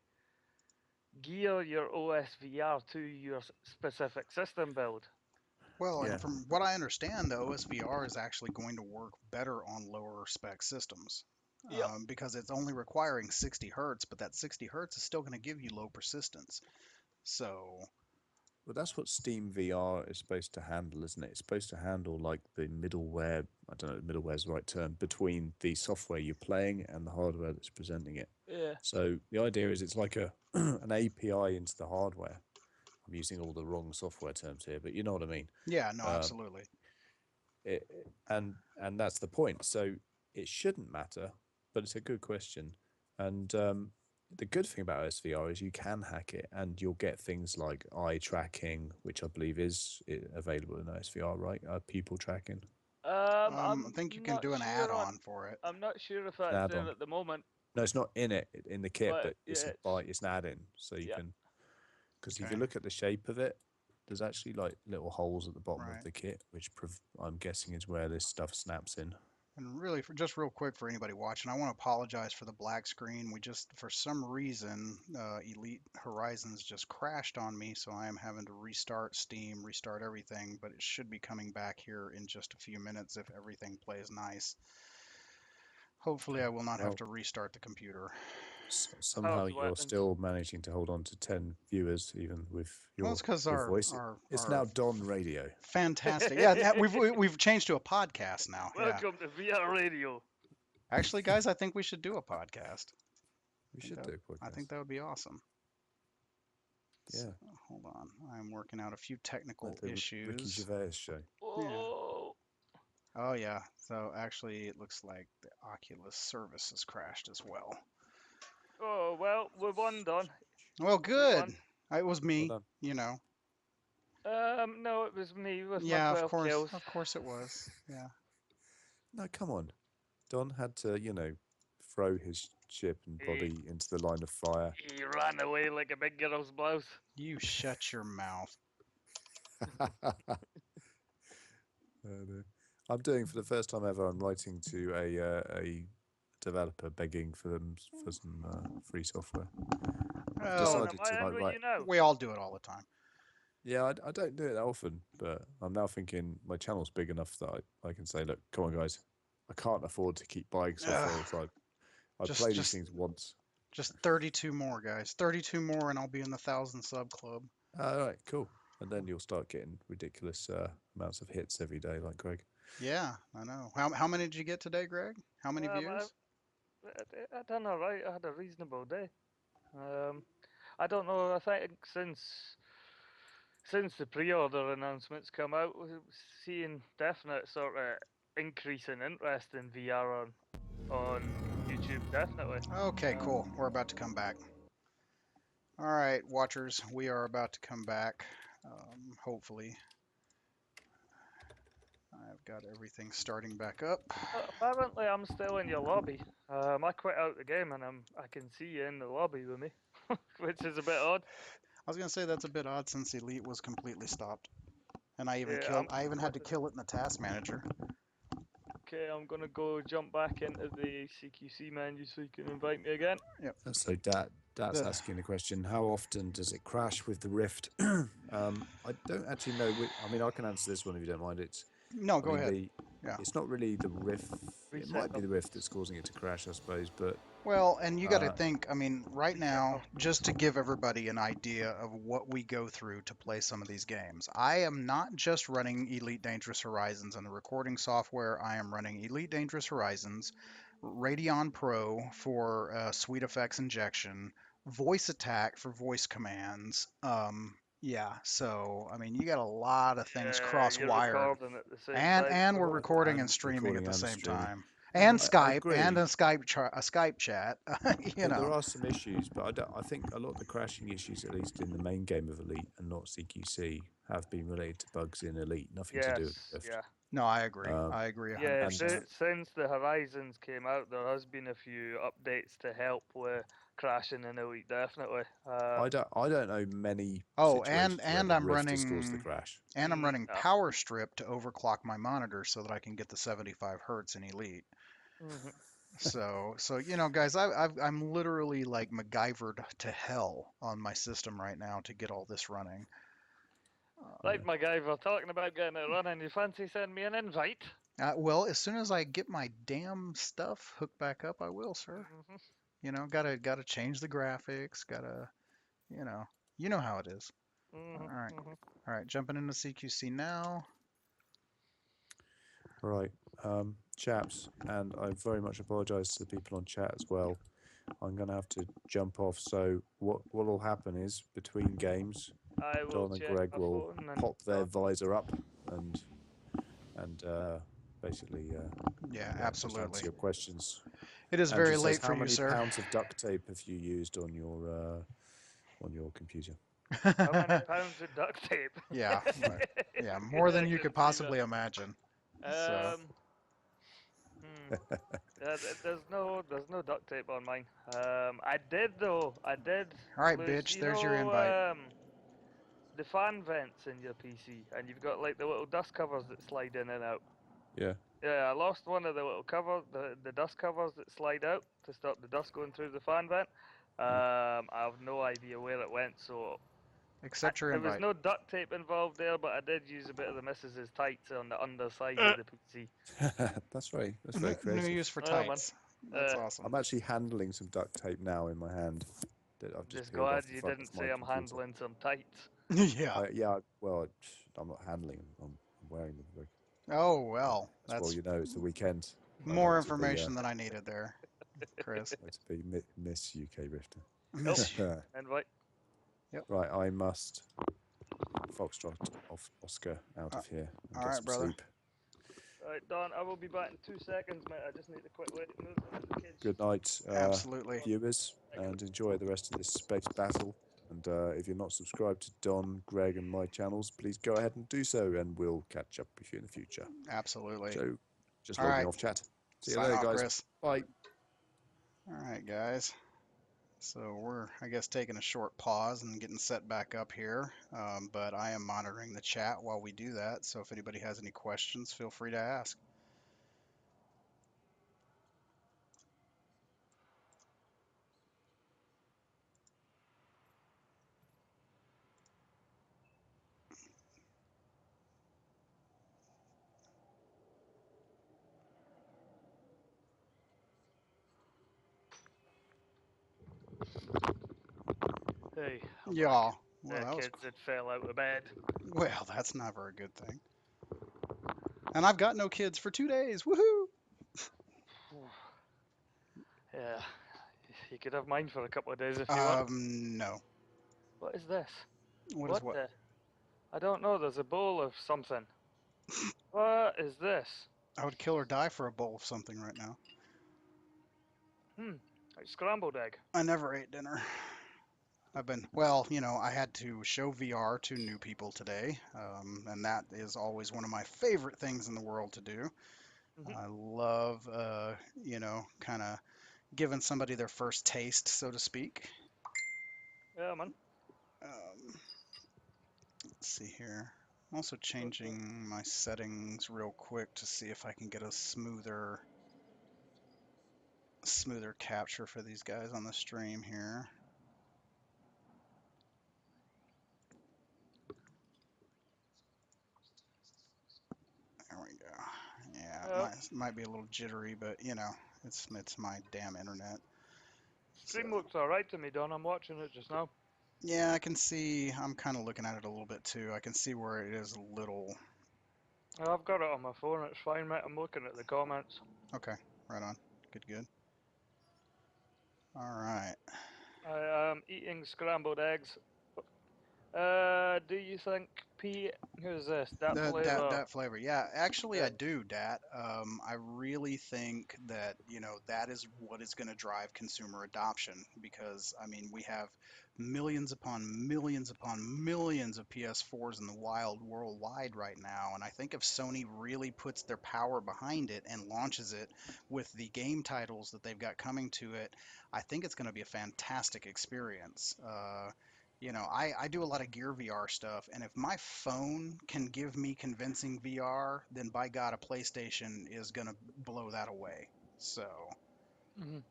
[SPEAKER 2] gear your OSVR to your specific system build.
[SPEAKER 1] Well,
[SPEAKER 3] Yeah.
[SPEAKER 1] and from what I understand, the OSVR is actually going to work better on lower spec systems
[SPEAKER 2] Yep.
[SPEAKER 1] because it's only requiring 60 hertz, but that 60 hertz is still going to give you low persistence. So,
[SPEAKER 3] Well, that's what Steam VR is supposed to handle, isn't it? It's supposed to handle like the middleware. I don't know if middleware is the right term between the software you're playing and the hardware that's presenting it.
[SPEAKER 2] Yeah.
[SPEAKER 3] So the idea is it's like a an API into the hardware. I'm using all the wrong software terms here, but you know what I mean.
[SPEAKER 1] yeah, no,
[SPEAKER 3] Um,
[SPEAKER 1] absolutely.
[SPEAKER 3] and that's the point. So it shouldn't matter, but it's a good question. And the good thing about SVR is you can hack it, and you'll get things like eye tracking, which I believe is available in SVR, right? Pupil tracking.
[SPEAKER 1] I
[SPEAKER 2] I'm
[SPEAKER 1] think you can
[SPEAKER 2] not
[SPEAKER 1] do an
[SPEAKER 2] sure on.
[SPEAKER 1] add-on for it.
[SPEAKER 2] I'm not sure if
[SPEAKER 3] An
[SPEAKER 2] that's in
[SPEAKER 3] add-on.
[SPEAKER 2] at the moment,
[SPEAKER 3] No, it's not in it in the kit,
[SPEAKER 2] but
[SPEAKER 3] but it's
[SPEAKER 2] yeah,
[SPEAKER 3] it's an add-in, so you
[SPEAKER 2] yeah.
[SPEAKER 3] can. Because if
[SPEAKER 1] Okay,
[SPEAKER 3] you look at the shape of it, there's actually like little holes at the bottom of
[SPEAKER 1] right.
[SPEAKER 3] the kit, which I'm guessing is where this stuff snaps in.
[SPEAKER 1] And really, just real quick for anybody watching, I want to apologize for the black screen. We just, for some reason, Elite Horizons just crashed on me, so I am having to restart Steam, restart everything, but it should be coming back here in just a few minutes if everything plays nice. Hopefully, I will not have
[SPEAKER 3] Well,
[SPEAKER 1] to restart the computer.
[SPEAKER 3] somehow
[SPEAKER 2] How's
[SPEAKER 3] you're
[SPEAKER 2] weapons?
[SPEAKER 3] still managing to hold on to 10 viewers, even with
[SPEAKER 1] Well,
[SPEAKER 3] your,
[SPEAKER 1] it's because
[SPEAKER 3] your voice. It's now Don Radio.
[SPEAKER 1] fantastic. Yeah, we've changed to a podcast now. Yeah.
[SPEAKER 2] Welcome to VR Radio.
[SPEAKER 1] Actually, guys, I think we should do a podcast.
[SPEAKER 3] We should do a podcast.
[SPEAKER 1] I think that would be awesome.
[SPEAKER 3] Yeah.
[SPEAKER 1] So, hold on. I'm working out a few technical
[SPEAKER 3] Like the
[SPEAKER 1] issues.
[SPEAKER 3] Ricky Gervais show.
[SPEAKER 2] Whoa.
[SPEAKER 1] Oh, yeah. So actually, it looks like the Oculus service has crashed as well.
[SPEAKER 2] Oh, well, we won, Don.
[SPEAKER 1] Well, good.
[SPEAKER 2] won.
[SPEAKER 1] It was me,
[SPEAKER 3] done.
[SPEAKER 1] you know.
[SPEAKER 2] No, it was me with
[SPEAKER 1] Yeah,
[SPEAKER 2] my
[SPEAKER 1] of
[SPEAKER 2] 12
[SPEAKER 1] course.
[SPEAKER 2] kills.
[SPEAKER 1] Of course it was. Yeah.
[SPEAKER 3] No, come on. Don had to, throw his ship and body into the line of fire.
[SPEAKER 2] He ran away like a big girl's blouse.
[SPEAKER 1] You shut your mouth.
[SPEAKER 3] No. I'm doing, for the first time ever, I'm writing to a developer begging for some free software.
[SPEAKER 1] Well,
[SPEAKER 3] decided
[SPEAKER 2] Am I
[SPEAKER 3] to,
[SPEAKER 2] angry,
[SPEAKER 3] like,
[SPEAKER 2] you know?
[SPEAKER 1] we all do it all the time.
[SPEAKER 3] Yeah, I don't do it that often, but I'm now thinking my channel's big enough that I can say, look, come on, guys, I can't afford to keep buying software. It's like, I play these things once.
[SPEAKER 1] Just 32 more, guys. 32 more, and I'll be in the 1,000 sub club.
[SPEAKER 3] All right, cool. And then you'll start getting ridiculous amounts of hits every day, like Greg.
[SPEAKER 1] Yeah, I know. How many did you get today, Greg? How many views?
[SPEAKER 2] I done all right. I had a reasonable day. I don't know. I think since the pre-order announcements come out, we're seeing definite sort of increase in interest in VR on YouTube. Definitely.
[SPEAKER 1] Okay, cool. We're about to come back. All right, watchers, we are about to come back. Hopefully. I've got everything starting back up.
[SPEAKER 2] Apparently, I'm still in your lobby. I quit out the game and I can see you in the lobby with me, which is a bit odd.
[SPEAKER 1] I was gonna say that's a bit odd since Elite was completely stopped, and I even
[SPEAKER 2] Yeah,
[SPEAKER 1] I even had to kill it in the task manager.
[SPEAKER 2] Okay, I'm gonna go jump back into the CQC menu so you can invite me again.
[SPEAKER 1] Yep.
[SPEAKER 3] So Dad's asking the question, how often does it crash with the Rift? I don't actually know. I mean, I can answer this one if you don't mind.
[SPEAKER 1] No, go ahead. Yeah.
[SPEAKER 3] It's not really the Rift. It might be the Rift that's causing it to crash, I suppose. But
[SPEAKER 1] well, and you got to think. I mean, right now, just to give everybody an idea of what we go through to play some of these games, I am not just running Elite Dangerous Horizons and the recording software. I am running Elite Dangerous Horizons, Radeon Pro for Sweet Effects injection, Voice Attack for voice commands. Yeah, so I mean, you got a lot of things cross-wired, and we're recording and streaming at the same time, and Skype, and a Skype chat.
[SPEAKER 3] There are some issues, but I think a lot of the crashing issues, at least in the main game of Elite and not CQC, have been related to bugs in Elite. Nothing to do with Rift.
[SPEAKER 1] Yeah. No, I agree. I agree 100%.
[SPEAKER 2] Yeah, since the Horizons came out, there has been a few updates to help with crashing in Elite, definitely.
[SPEAKER 3] I don't know many.
[SPEAKER 1] And I'm running
[SPEAKER 3] the crash.
[SPEAKER 1] And I'm running Power Strip to overclock my monitor so that I can get the 75 hertz in Elite. So guys, I'm literally like MacGyvered to hell on my system right now to get all this running.
[SPEAKER 2] Like MacGyver, talking about getting it running, you fancy sending me an invite?
[SPEAKER 1] Well, as soon as I get my damn stuff hooked back up, I will, sir. Gotta change the graphics, you know how it is. All right, jumping into CQC now.
[SPEAKER 3] Right, chaps, and I very much apologise to the people on chat as well. I'm going to have to jump off, so what will happen is, between games, Don and Greg will pop their visor up and basically
[SPEAKER 1] absolutely
[SPEAKER 3] answer your questions.
[SPEAKER 1] It is very late for you, sir.
[SPEAKER 3] How many pounds of duct tape have you used on your computer?
[SPEAKER 2] How many pounds of duct tape?
[SPEAKER 1] Yeah, more than you could possibly imagine.
[SPEAKER 2] There's no duct tape on mine. I did. All
[SPEAKER 1] right, bitch. There's your invite.
[SPEAKER 2] The fan vents in your PC, and you've got like the little dust covers that slide in and out.
[SPEAKER 3] Yeah.
[SPEAKER 2] Yeah, I lost one of the little cover, the dust covers that slide out to stop the dust going through the fan vent. I have no idea where it went, so
[SPEAKER 1] Accept your
[SPEAKER 2] there was
[SPEAKER 1] invite.
[SPEAKER 2] no duct tape involved there, but I did use a bit of the missus's tights on the underside of the PC.
[SPEAKER 3] That's very
[SPEAKER 1] New
[SPEAKER 3] creative.
[SPEAKER 1] use for
[SPEAKER 2] Oh man,
[SPEAKER 1] tights. That's
[SPEAKER 2] uh,
[SPEAKER 1] awesome.
[SPEAKER 3] I'm actually handling some duct tape now in my hand that I've just
[SPEAKER 2] just
[SPEAKER 3] peeled
[SPEAKER 2] glad
[SPEAKER 3] off the
[SPEAKER 2] you
[SPEAKER 3] front
[SPEAKER 2] didn't
[SPEAKER 3] of my
[SPEAKER 2] say I'm
[SPEAKER 3] computer.
[SPEAKER 2] handling some tights.
[SPEAKER 1] Yeah.
[SPEAKER 3] Yeah, well, I'm not handling them. I'm wearing them.
[SPEAKER 1] Oh, well,
[SPEAKER 3] That's well,
[SPEAKER 1] that's
[SPEAKER 3] you know, it's the weekend. I
[SPEAKER 1] more
[SPEAKER 3] like to be,
[SPEAKER 1] information than I needed there, Chris.
[SPEAKER 3] like to be Miss UK Rifter.
[SPEAKER 2] Nope.
[SPEAKER 1] Miss you.
[SPEAKER 2] Invite.
[SPEAKER 1] Yep.
[SPEAKER 3] Right, I must foxtrot off Oscar out of here and
[SPEAKER 1] all
[SPEAKER 3] get
[SPEAKER 1] right,
[SPEAKER 3] some
[SPEAKER 1] brother.
[SPEAKER 3] sleep.
[SPEAKER 2] Right, Don, I will be back in 2 seconds, mate. I just need to quickly move the kids.
[SPEAKER 3] Good night,
[SPEAKER 1] Absolutely.
[SPEAKER 3] viewers, and enjoy the rest of this space battle. And if you're not subscribed to Don, Greg, and my channels, please go ahead and do so, and we'll catch up with you in the future.
[SPEAKER 1] Absolutely.
[SPEAKER 3] So, just
[SPEAKER 1] All
[SPEAKER 3] log me
[SPEAKER 1] right.
[SPEAKER 3] off chat. See you
[SPEAKER 1] Sign
[SPEAKER 3] later,
[SPEAKER 1] off,
[SPEAKER 3] guys.
[SPEAKER 1] Chris.
[SPEAKER 3] Bye.
[SPEAKER 1] All right, guys. So we're, I guess, taking a short pause and getting set back up here. But I am monitoring the chat while we do that. So if anybody has any questions, feel free to ask.
[SPEAKER 2] Hey, I'm back.
[SPEAKER 1] Yeah. Well,
[SPEAKER 2] The
[SPEAKER 1] that was,
[SPEAKER 2] kids had fell out of bed.
[SPEAKER 1] well, that's never a good thing. And I've got no kids for 2 days. Woohoo!
[SPEAKER 2] Yeah, you could have mine for a couple of days if you want.
[SPEAKER 1] No.
[SPEAKER 2] What is this?
[SPEAKER 1] What is what?
[SPEAKER 2] the? I don't know. There's a bowl of something. What is this?
[SPEAKER 1] I would kill or die for a bowl of something right now.
[SPEAKER 2] Like scrambled egg.
[SPEAKER 1] I never ate dinner. Well, I had to show VR to new people today, and that is always one of my favorite things in the world to do.
[SPEAKER 2] Mhm.
[SPEAKER 1] I love, kind of giving somebody their first taste, so to speak.
[SPEAKER 2] Yeah, man.
[SPEAKER 1] Let's see here. I'm also changing my settings real quick to see if I can get a smoother capture for these guys on the stream here. There we go. Yeah, it might be a little jittery, but it's my damn internet.
[SPEAKER 2] Stream
[SPEAKER 1] So
[SPEAKER 2] looks alright to me, Don. I'm watching it just now.
[SPEAKER 1] yeah, I can see. I'm kind of looking at it a little bit too. I can see where it is a little.
[SPEAKER 2] I've got it on my phone. It's fine, mate. I'm looking at the comments.
[SPEAKER 1] Okay, right on. Good. All right.
[SPEAKER 2] I am eating scrambled eggs. Do you think who's this? That flavor.
[SPEAKER 1] That flavor, yeah. Actually, I
[SPEAKER 2] Yeah.
[SPEAKER 1] do, Dat. I really think that that is what is going to drive consumer adoption because I mean we have millions upon millions upon millions of PS4s in the wild worldwide right now, and I think if Sony really puts their power behind it and launches it with the game titles that they've got coming to it, I think it's going to be a fantastic experience. I do a lot of Gear VR stuff, and if my phone can give me convincing VR, then by God, a PlayStation is gonna blow that away. So,
[SPEAKER 2] Mhm.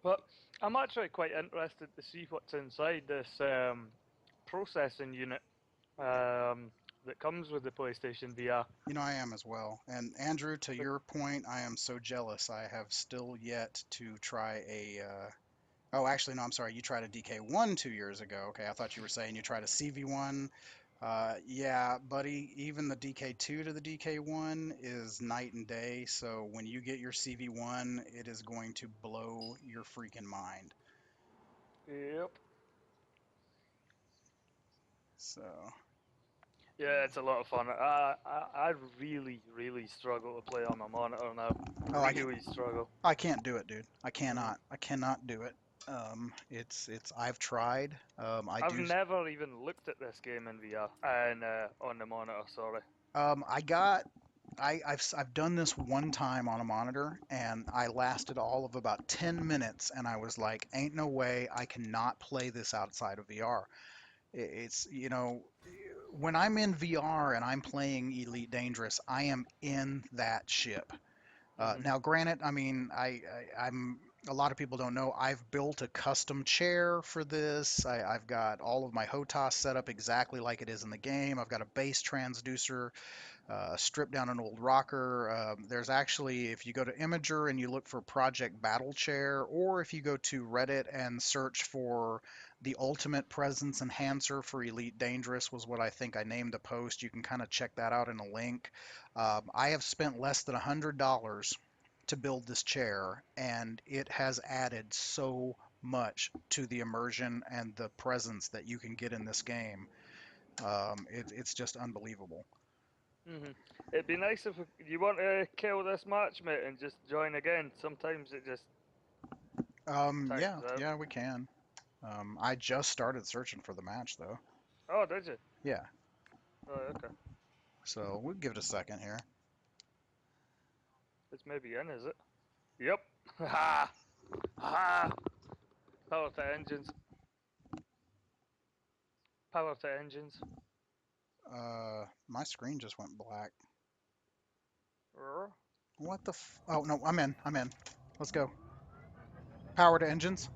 [SPEAKER 2] But I'm actually quite interested to see what's inside this processing unit that comes with the PlayStation VR.
[SPEAKER 1] I am as well. And Andrew, to your point, I am so jealous. I have still yet to try a. Oh, actually, no, I'm sorry. You tried a DK1 2 years ago. Okay, I thought you were saying you tried a CV1. Yeah, buddy, even the DK2 to the DK1 is night and day. So when you get your CV1, it is going to blow your freaking mind.
[SPEAKER 2] Yep.
[SPEAKER 1] So,
[SPEAKER 2] Yeah, it's a lot of fun. I really, really struggle to play on my monitor now.
[SPEAKER 1] oh,
[SPEAKER 2] Really struggle.
[SPEAKER 1] I can't do it, dude. I
[SPEAKER 2] Mm.
[SPEAKER 1] cannot do it. I've tried.
[SPEAKER 2] I've never even looked at this game in VR and on the monitor. Sorry.
[SPEAKER 1] I I've done this one time on a monitor, and I lasted all of about 10 minutes, and I was like, ain't no way I cannot play this outside of VR. It's, when I'm in VR and I'm playing Elite Dangerous, I am in that ship.
[SPEAKER 2] Mhm.
[SPEAKER 1] Now, granted, I mean, I'm a lot of people don't know I've built a custom chair for this. I've got all of my HOTAS set up exactly like it is in the game. I've got a base transducer, strip down an old rocker. There's actually, if you go to Imager and you look for Project Battle Chair, or if you go to Reddit and search for the Ultimate Presence Enhancer for Elite Dangerous, was what I think I named the post. You can kind of check that out in a link. I have spent less than $100 to build this chair, and it has added so much to the immersion and the presence that you can get in this game. It's just unbelievable.
[SPEAKER 2] Mhm. It'd be nice if you want to kill this match, mate, and just join again. Sometimes it just
[SPEAKER 1] Yeah,
[SPEAKER 2] times out.
[SPEAKER 1] yeah, we can. I just started searching for the match though.
[SPEAKER 2] Oh, did you?
[SPEAKER 1] Yeah,
[SPEAKER 2] Oh, okay.
[SPEAKER 1] so we'll give it a second here.
[SPEAKER 2] It's maybe in, is it? Yep. Ha! Ha! Power to engines. Power to engines.
[SPEAKER 1] My screen just went black.
[SPEAKER 2] Rrr.
[SPEAKER 1] What the Oh, no, I'm in. I'm in. Let's go. Power to engines.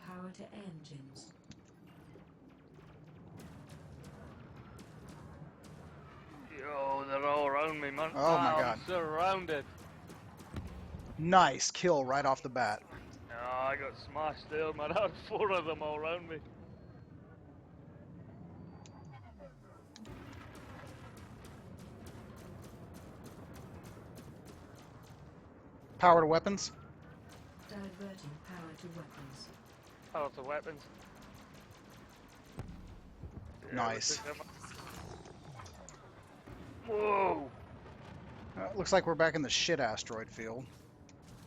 [SPEAKER 4] Power to engines.
[SPEAKER 2] Yo, they're all around me, man.
[SPEAKER 1] Oh my
[SPEAKER 2] I'm
[SPEAKER 1] god.
[SPEAKER 2] surrounded.
[SPEAKER 1] Nice kill right off the bat.
[SPEAKER 2] Oh, I got smashed there, man. I had 4 of them all around me.
[SPEAKER 1] Power to weapons.
[SPEAKER 4] Diverting power to weapons.
[SPEAKER 2] Power to weapons. Yeah,
[SPEAKER 1] Nice.
[SPEAKER 2] Whoa!
[SPEAKER 1] Looks like we're back in the shit asteroid field.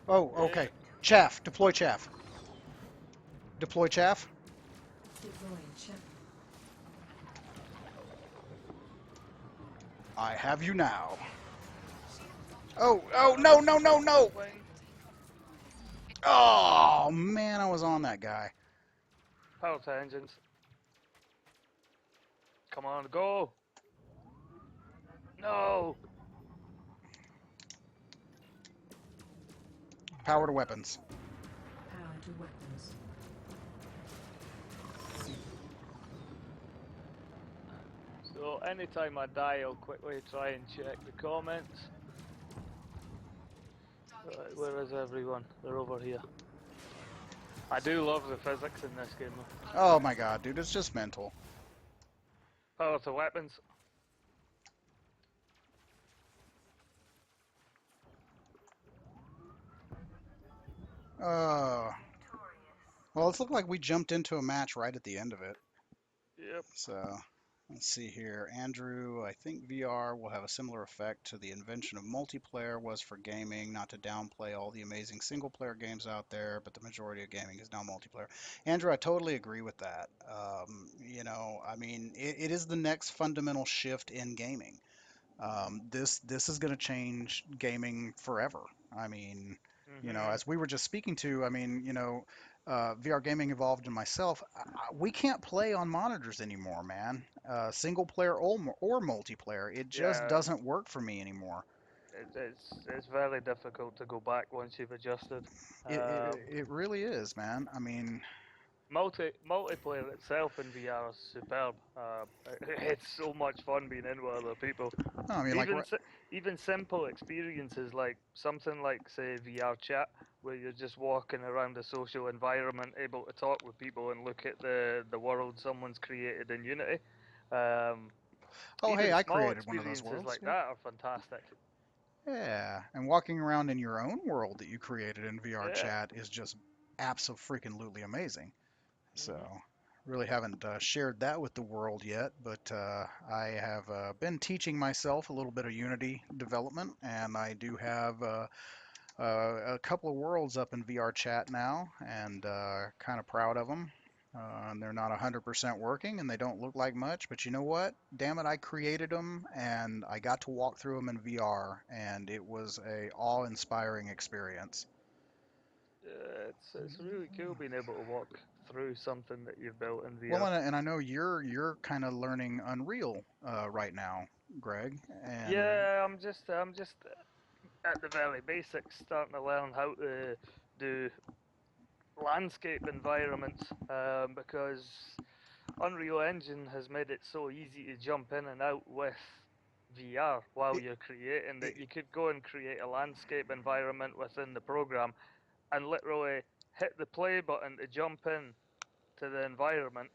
[SPEAKER 1] Oh,
[SPEAKER 2] Yeah.
[SPEAKER 1] okay. Chaff. Deploy chaff. Deploy chaff.
[SPEAKER 4] Deploying ship.
[SPEAKER 1] I have you now. Oh, oh, no, no, no, no. Oh, man, I was on that guy.
[SPEAKER 2] Power to engines. Come on, go! No!
[SPEAKER 1] Power to weapons.
[SPEAKER 4] Power to weapons.
[SPEAKER 2] So anytime I die, I'll quickly try and check the comments. Right, where is everyone? They're over here. I do love the physics in this game though.
[SPEAKER 1] Oh my god, dude, it's just mental.
[SPEAKER 2] Power to weapons.
[SPEAKER 1] Well, it's looked like we jumped into a match right at the end of it.
[SPEAKER 2] Yep.
[SPEAKER 1] So, let's see here. Andrew, I think VR will have a similar effect to the invention of multiplayer was for gaming, not to downplay all the amazing single-player games out there, but the majority of gaming is now multiplayer. Andrew, I totally agree with that. I mean, it is the next fundamental shift in gaming. This is going to change gaming forever. I mean, as we were just speaking to, I mean, VR Gaming Evolved and myself, we can't play on monitors anymore, man. Single player or multiplayer, it just
[SPEAKER 2] Yeah,
[SPEAKER 1] doesn't work for me anymore.
[SPEAKER 2] it's very difficult to go back once you've adjusted.
[SPEAKER 1] It, it, it really is, man. I mean,
[SPEAKER 2] Multiplayer itself in VR is superb. It's so much fun being in with other people.
[SPEAKER 1] I mean, like,
[SPEAKER 2] Even simple experiences like something like say VR chat, where you're just walking around a social environment, able to talk with people and look at the world someone's created in Unity. Um,
[SPEAKER 1] oh, hey,
[SPEAKER 2] Even
[SPEAKER 1] I
[SPEAKER 2] small
[SPEAKER 1] created one of those
[SPEAKER 2] experiences
[SPEAKER 1] worlds.
[SPEAKER 2] like
[SPEAKER 1] Yeah.
[SPEAKER 2] that are fantastic.
[SPEAKER 1] Yeah, and walking around in your own world that you created in VR
[SPEAKER 2] Yeah.
[SPEAKER 1] chat is just absolutely amazing. So,
[SPEAKER 2] Mhm.
[SPEAKER 1] really haven't shared that with the world yet, but I have been teaching myself a little bit of Unity development, and I do have a couple of worlds up in VR chat now, and kind of proud of them. And they're not 100% working, and they don't look like much, but you know what? Damn it, I created them, and I got to walk through them in VR, and it was a awe-inspiring experience.
[SPEAKER 2] It's really cool being able to walk through something that you've built in VR.
[SPEAKER 1] Well, and I know you're kind of learning Unreal right now, Greg. And
[SPEAKER 2] Yeah, I'm just at the very basics, starting to learn how to do landscape environments because Unreal Engine has made it so easy to jump in and out with VR while
[SPEAKER 1] It-
[SPEAKER 2] you're creating that
[SPEAKER 1] it-
[SPEAKER 2] you could go and create a landscape environment within the program and literally hit the play button to jump in to the environment,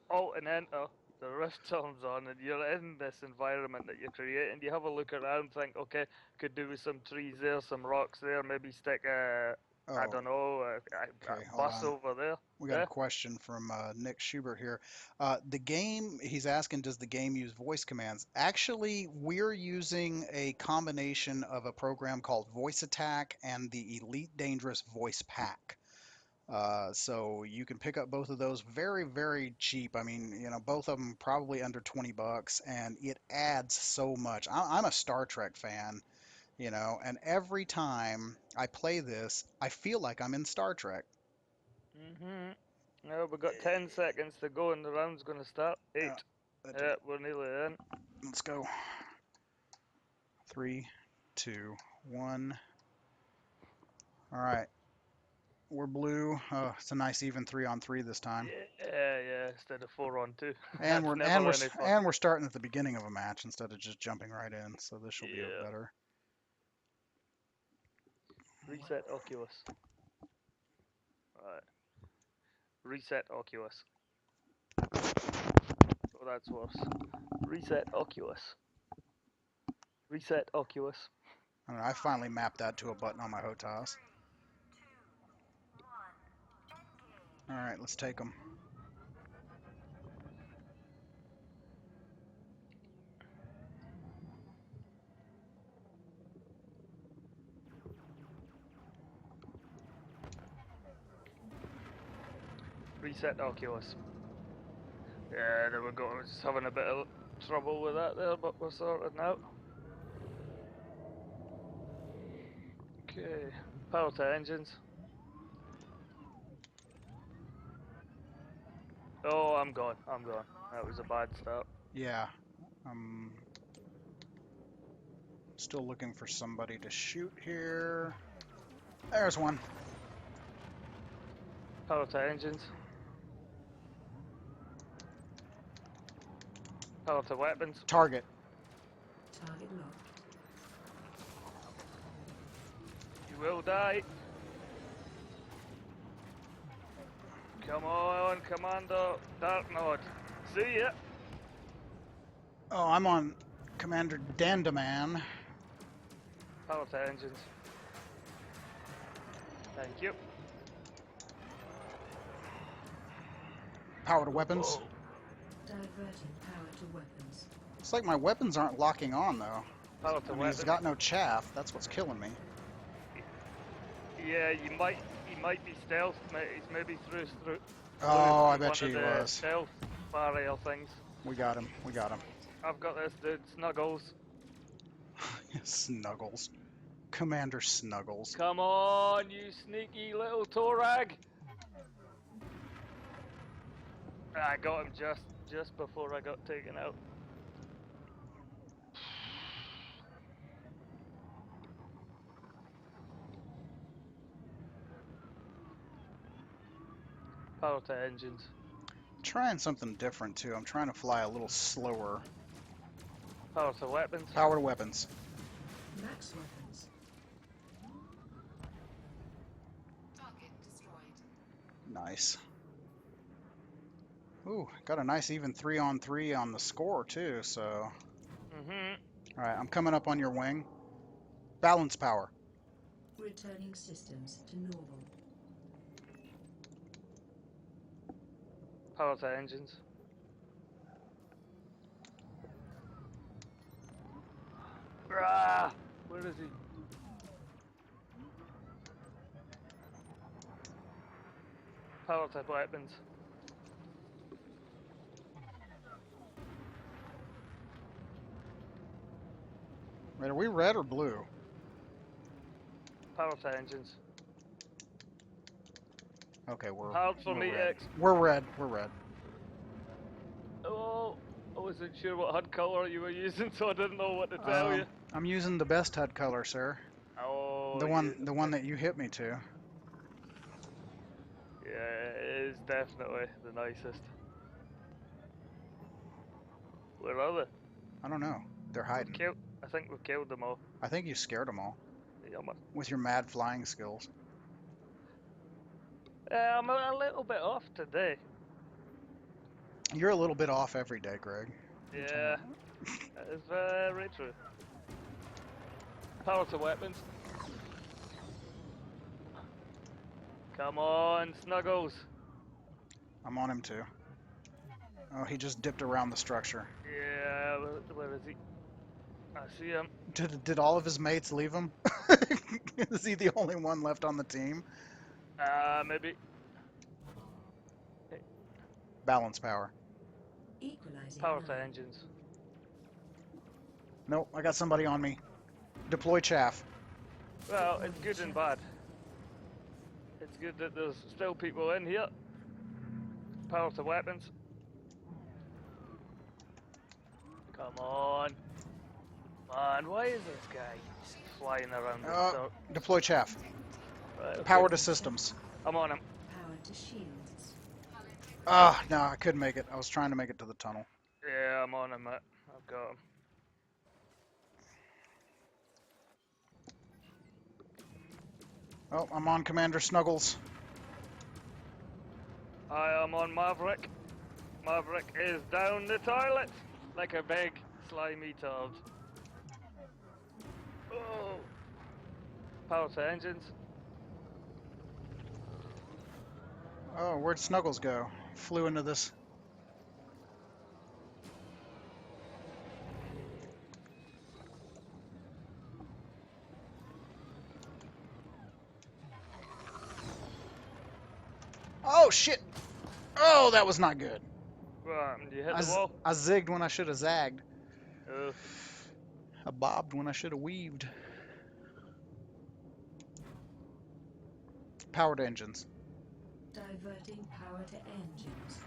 [SPEAKER 2] alt and enter, the rift turns on and you're in this environment that you're creating. You have a look around, think, okay, could do with some trees there, some rocks there, maybe stick I
[SPEAKER 1] oh,
[SPEAKER 2] don't know,
[SPEAKER 1] okay,
[SPEAKER 2] a
[SPEAKER 1] hold
[SPEAKER 2] bus
[SPEAKER 1] on.
[SPEAKER 2] over there.
[SPEAKER 1] We got a
[SPEAKER 2] Yeah.
[SPEAKER 1] question from Nick Schubert here. The game, he's asking, does the game use voice commands? Actually, we're using a combination of a program called Voice Attack and the Elite Dangerous Voice Pack. So you can pick up both of those very, very cheap. I mean, both of them probably under 20 bucks, and it adds so much. I'm a Star Trek fan, and every time I play this, I feel like I'm in Star Trek.
[SPEAKER 2] Now we've got 10 seconds to go and the round's going to start. 8.
[SPEAKER 1] Uh, that
[SPEAKER 2] Yeah, we're nearly in.
[SPEAKER 1] Let's go. 3, 2, 1. All right. We're blue. It's a nice even 3-on-3 this time.
[SPEAKER 2] Yeah, instead of 4 on 2.
[SPEAKER 1] And
[SPEAKER 2] That's
[SPEAKER 1] we're
[SPEAKER 2] never
[SPEAKER 1] and we're
[SPEAKER 2] any fun.
[SPEAKER 1] and we're starting at the beginning of a match instead of just jumping right in. So this will be
[SPEAKER 2] Yeah.
[SPEAKER 1] better.
[SPEAKER 2] Reset Oculus. Right. Reset Oculus. Oh, that's worse. Reset Oculus. Reset Oculus.
[SPEAKER 1] I don't know, I finally mapped that to a button on my HOTAS. All right, let's take them.
[SPEAKER 2] Reset Oculus. Yeah, there we go. I was just having a bit of trouble with that there, but we're sorted now. Okay. Power to engines. Oh, I'm gone. That was a bad start.
[SPEAKER 1] Yeah. I'm still looking for somebody to shoot here. There's one.
[SPEAKER 2] Power to engines. Power to weapons.
[SPEAKER 1] Target.
[SPEAKER 4] Target locked.
[SPEAKER 2] You will die. Come on, Commander Dark Nod. See ya.
[SPEAKER 1] Oh, I'm on Commander Dandaman.
[SPEAKER 2] Power to engines. Thank you.
[SPEAKER 1] Power to weapons.
[SPEAKER 2] Oh.
[SPEAKER 4] Diverting power to weapons.
[SPEAKER 1] It's like my weapons aren't locking on though.
[SPEAKER 2] Power to
[SPEAKER 1] I mean,
[SPEAKER 2] weapons.
[SPEAKER 1] he's got no chaff. That's what's killing me.
[SPEAKER 2] Yeah, he might be stealth. He's maybe through.
[SPEAKER 1] Oh, I bet
[SPEAKER 2] one
[SPEAKER 1] you
[SPEAKER 2] of
[SPEAKER 1] he
[SPEAKER 2] the
[SPEAKER 1] was.
[SPEAKER 2] stealth barrier things.
[SPEAKER 1] We got him. We got him.
[SPEAKER 2] I've got this dude, Snuggles.
[SPEAKER 1] Snuggles. Commander Snuggles.
[SPEAKER 2] Come on, you sneaky little Torag. I got him just before I got taken out. Power to engines.
[SPEAKER 1] Trying something different too. I'm trying to fly a little slower.
[SPEAKER 2] Power to weapons.
[SPEAKER 1] Power to weapons.
[SPEAKER 4] Max weapons.
[SPEAKER 5] Target destroyed.
[SPEAKER 1] Nice. Ooh, got a nice even 3-on-3 on the score too, so. Alright, I'm coming up on your wing. Balance power.
[SPEAKER 4] Returning systems to normal.
[SPEAKER 2] Power to engines. Rah! Where is he? Power to weapons.
[SPEAKER 1] Wait, are we red or blue?
[SPEAKER 2] Power to engines.
[SPEAKER 1] Okay,
[SPEAKER 2] Hard for
[SPEAKER 1] we're
[SPEAKER 2] me to
[SPEAKER 1] red. We're red. We're red.
[SPEAKER 2] Oh, I wasn't sure what HUD color you were using, so I didn't know what to tell you.
[SPEAKER 1] I'm using the best HUD color, sir.
[SPEAKER 2] Oh,
[SPEAKER 1] The one that you hit me to.
[SPEAKER 2] Yeah, it is definitely the nicest. Where are they?
[SPEAKER 1] I don't know. They're hiding.
[SPEAKER 2] I think we've killed them all.
[SPEAKER 1] I think you scared them all
[SPEAKER 2] Yummer.
[SPEAKER 1] with your mad flying skills.
[SPEAKER 2] I'm a little bit off today.
[SPEAKER 1] You're a little bit off every day, Greg.
[SPEAKER 2] Yeah, that is very true. Power to weapons. Come on, Snuggles.
[SPEAKER 1] I'm on him too. Oh, he just dipped around the structure.
[SPEAKER 2] Yeah, where is he? I see him.
[SPEAKER 1] Did all of his mates leave him? Is he the only one left on the team?
[SPEAKER 2] Maybe.
[SPEAKER 1] Balance power.
[SPEAKER 4] Equalizing
[SPEAKER 2] Power to
[SPEAKER 4] nine.
[SPEAKER 2] engines.
[SPEAKER 1] Nope, I got somebody on me. Deploy chaff.
[SPEAKER 2] Well, it's good and bad. It's good that there's still people in here. Power to weapons. Come on. Man, why is this guy flying around the dark?
[SPEAKER 1] Deploy chaff.
[SPEAKER 2] Right, okay.
[SPEAKER 1] Power to systems.
[SPEAKER 2] I'm on him.
[SPEAKER 4] Power to shields.
[SPEAKER 1] Ah, no, I couldn't make it. I was trying to make it to the tunnel.
[SPEAKER 2] Yeah, I'm on him, mate. I've got him.
[SPEAKER 1] Oh, I'm on Commander Snuggles.
[SPEAKER 2] I am on Maverick. Maverick is down the toilet like a big slimy turd. Oh. Power to engines.
[SPEAKER 1] Oh, where'd Snuggles go? Flew into this. Oh, shit! Oh, that was not good.
[SPEAKER 2] You hit the wall?
[SPEAKER 1] I zigged when I should have zagged.
[SPEAKER 2] Oh.
[SPEAKER 1] I bobbed when I should have weaved. Powered engines.
[SPEAKER 4] Diverting power to engines.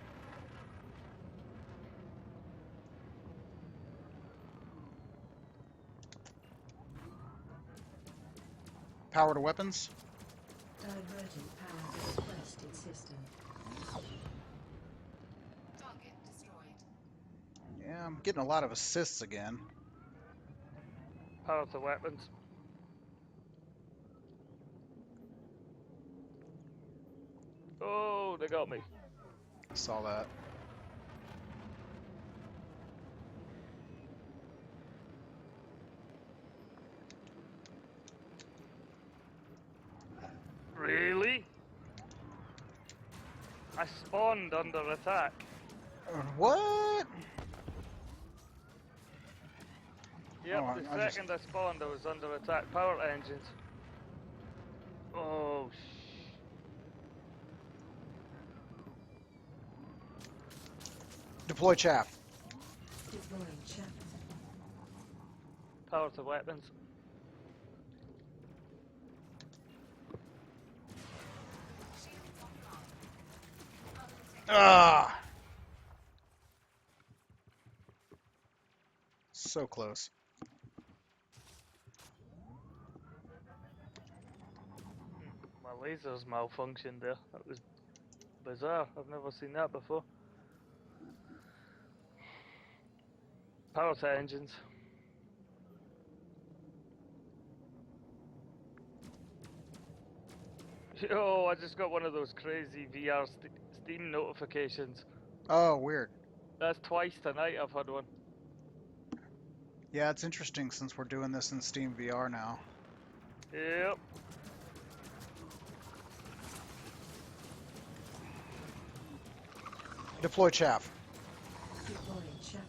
[SPEAKER 1] Power to weapons.
[SPEAKER 4] Diverting power to requested system.
[SPEAKER 5] Target destroyed.
[SPEAKER 1] Yeah, I'm getting a lot of assists again.
[SPEAKER 2] Power to weapons. Oh, they got me.
[SPEAKER 1] Saw that.
[SPEAKER 2] Really? I spawned under attack.
[SPEAKER 1] What?
[SPEAKER 2] Yep,
[SPEAKER 1] Oh,
[SPEAKER 2] the
[SPEAKER 1] I just-
[SPEAKER 2] second I spawned, I was under attack. Power engines. Oh,
[SPEAKER 1] Deploy chaff.
[SPEAKER 4] Deploying chaff.
[SPEAKER 2] Power to weapons.
[SPEAKER 1] Ah! So close.
[SPEAKER 2] My lasers malfunctioned there. That was bizarre. I've never seen that before. Power to engines. Yo, I just got one of those crazy VR Steam notifications.
[SPEAKER 1] Oh, weird.
[SPEAKER 2] That's twice tonight I've had one.
[SPEAKER 1] Yeah, it's interesting since we're doing this in Steam VR now.
[SPEAKER 2] Yep.
[SPEAKER 1] Deploy chaff.
[SPEAKER 4] Deploying chaff.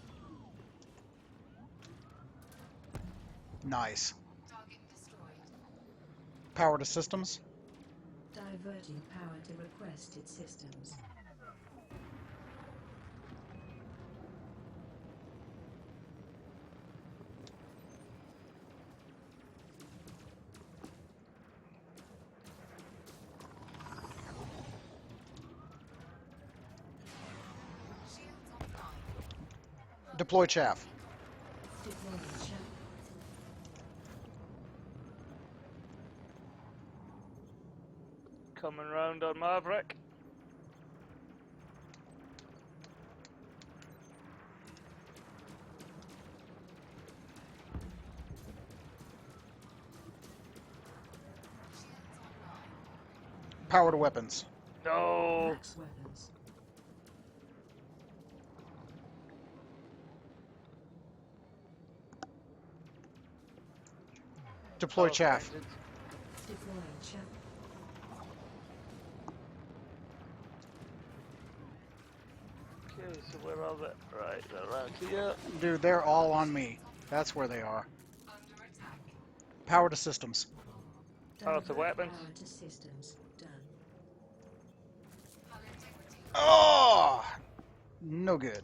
[SPEAKER 1] Nice.
[SPEAKER 5] Target destroyed.
[SPEAKER 1] Power to systems.
[SPEAKER 4] Diverting power to requested systems.
[SPEAKER 1] Deploy chaff.
[SPEAKER 4] Deploying chaff.
[SPEAKER 2] Coming round on Maverick.
[SPEAKER 1] Power to weapons.
[SPEAKER 2] No.
[SPEAKER 4] Max weapons.
[SPEAKER 1] Deploy
[SPEAKER 2] Power
[SPEAKER 1] chaff.
[SPEAKER 2] engines.
[SPEAKER 4] Deploying chaff.
[SPEAKER 2] Okay, so where are they? Right, they're around here.
[SPEAKER 1] Dude, they're all on me. That's where they are.
[SPEAKER 5] Under attack.
[SPEAKER 1] Power to systems.
[SPEAKER 2] Power to
[SPEAKER 4] Divert
[SPEAKER 2] weapons.
[SPEAKER 4] Power to systems. Done.
[SPEAKER 5] Hull integrity.
[SPEAKER 1] Oh! No good.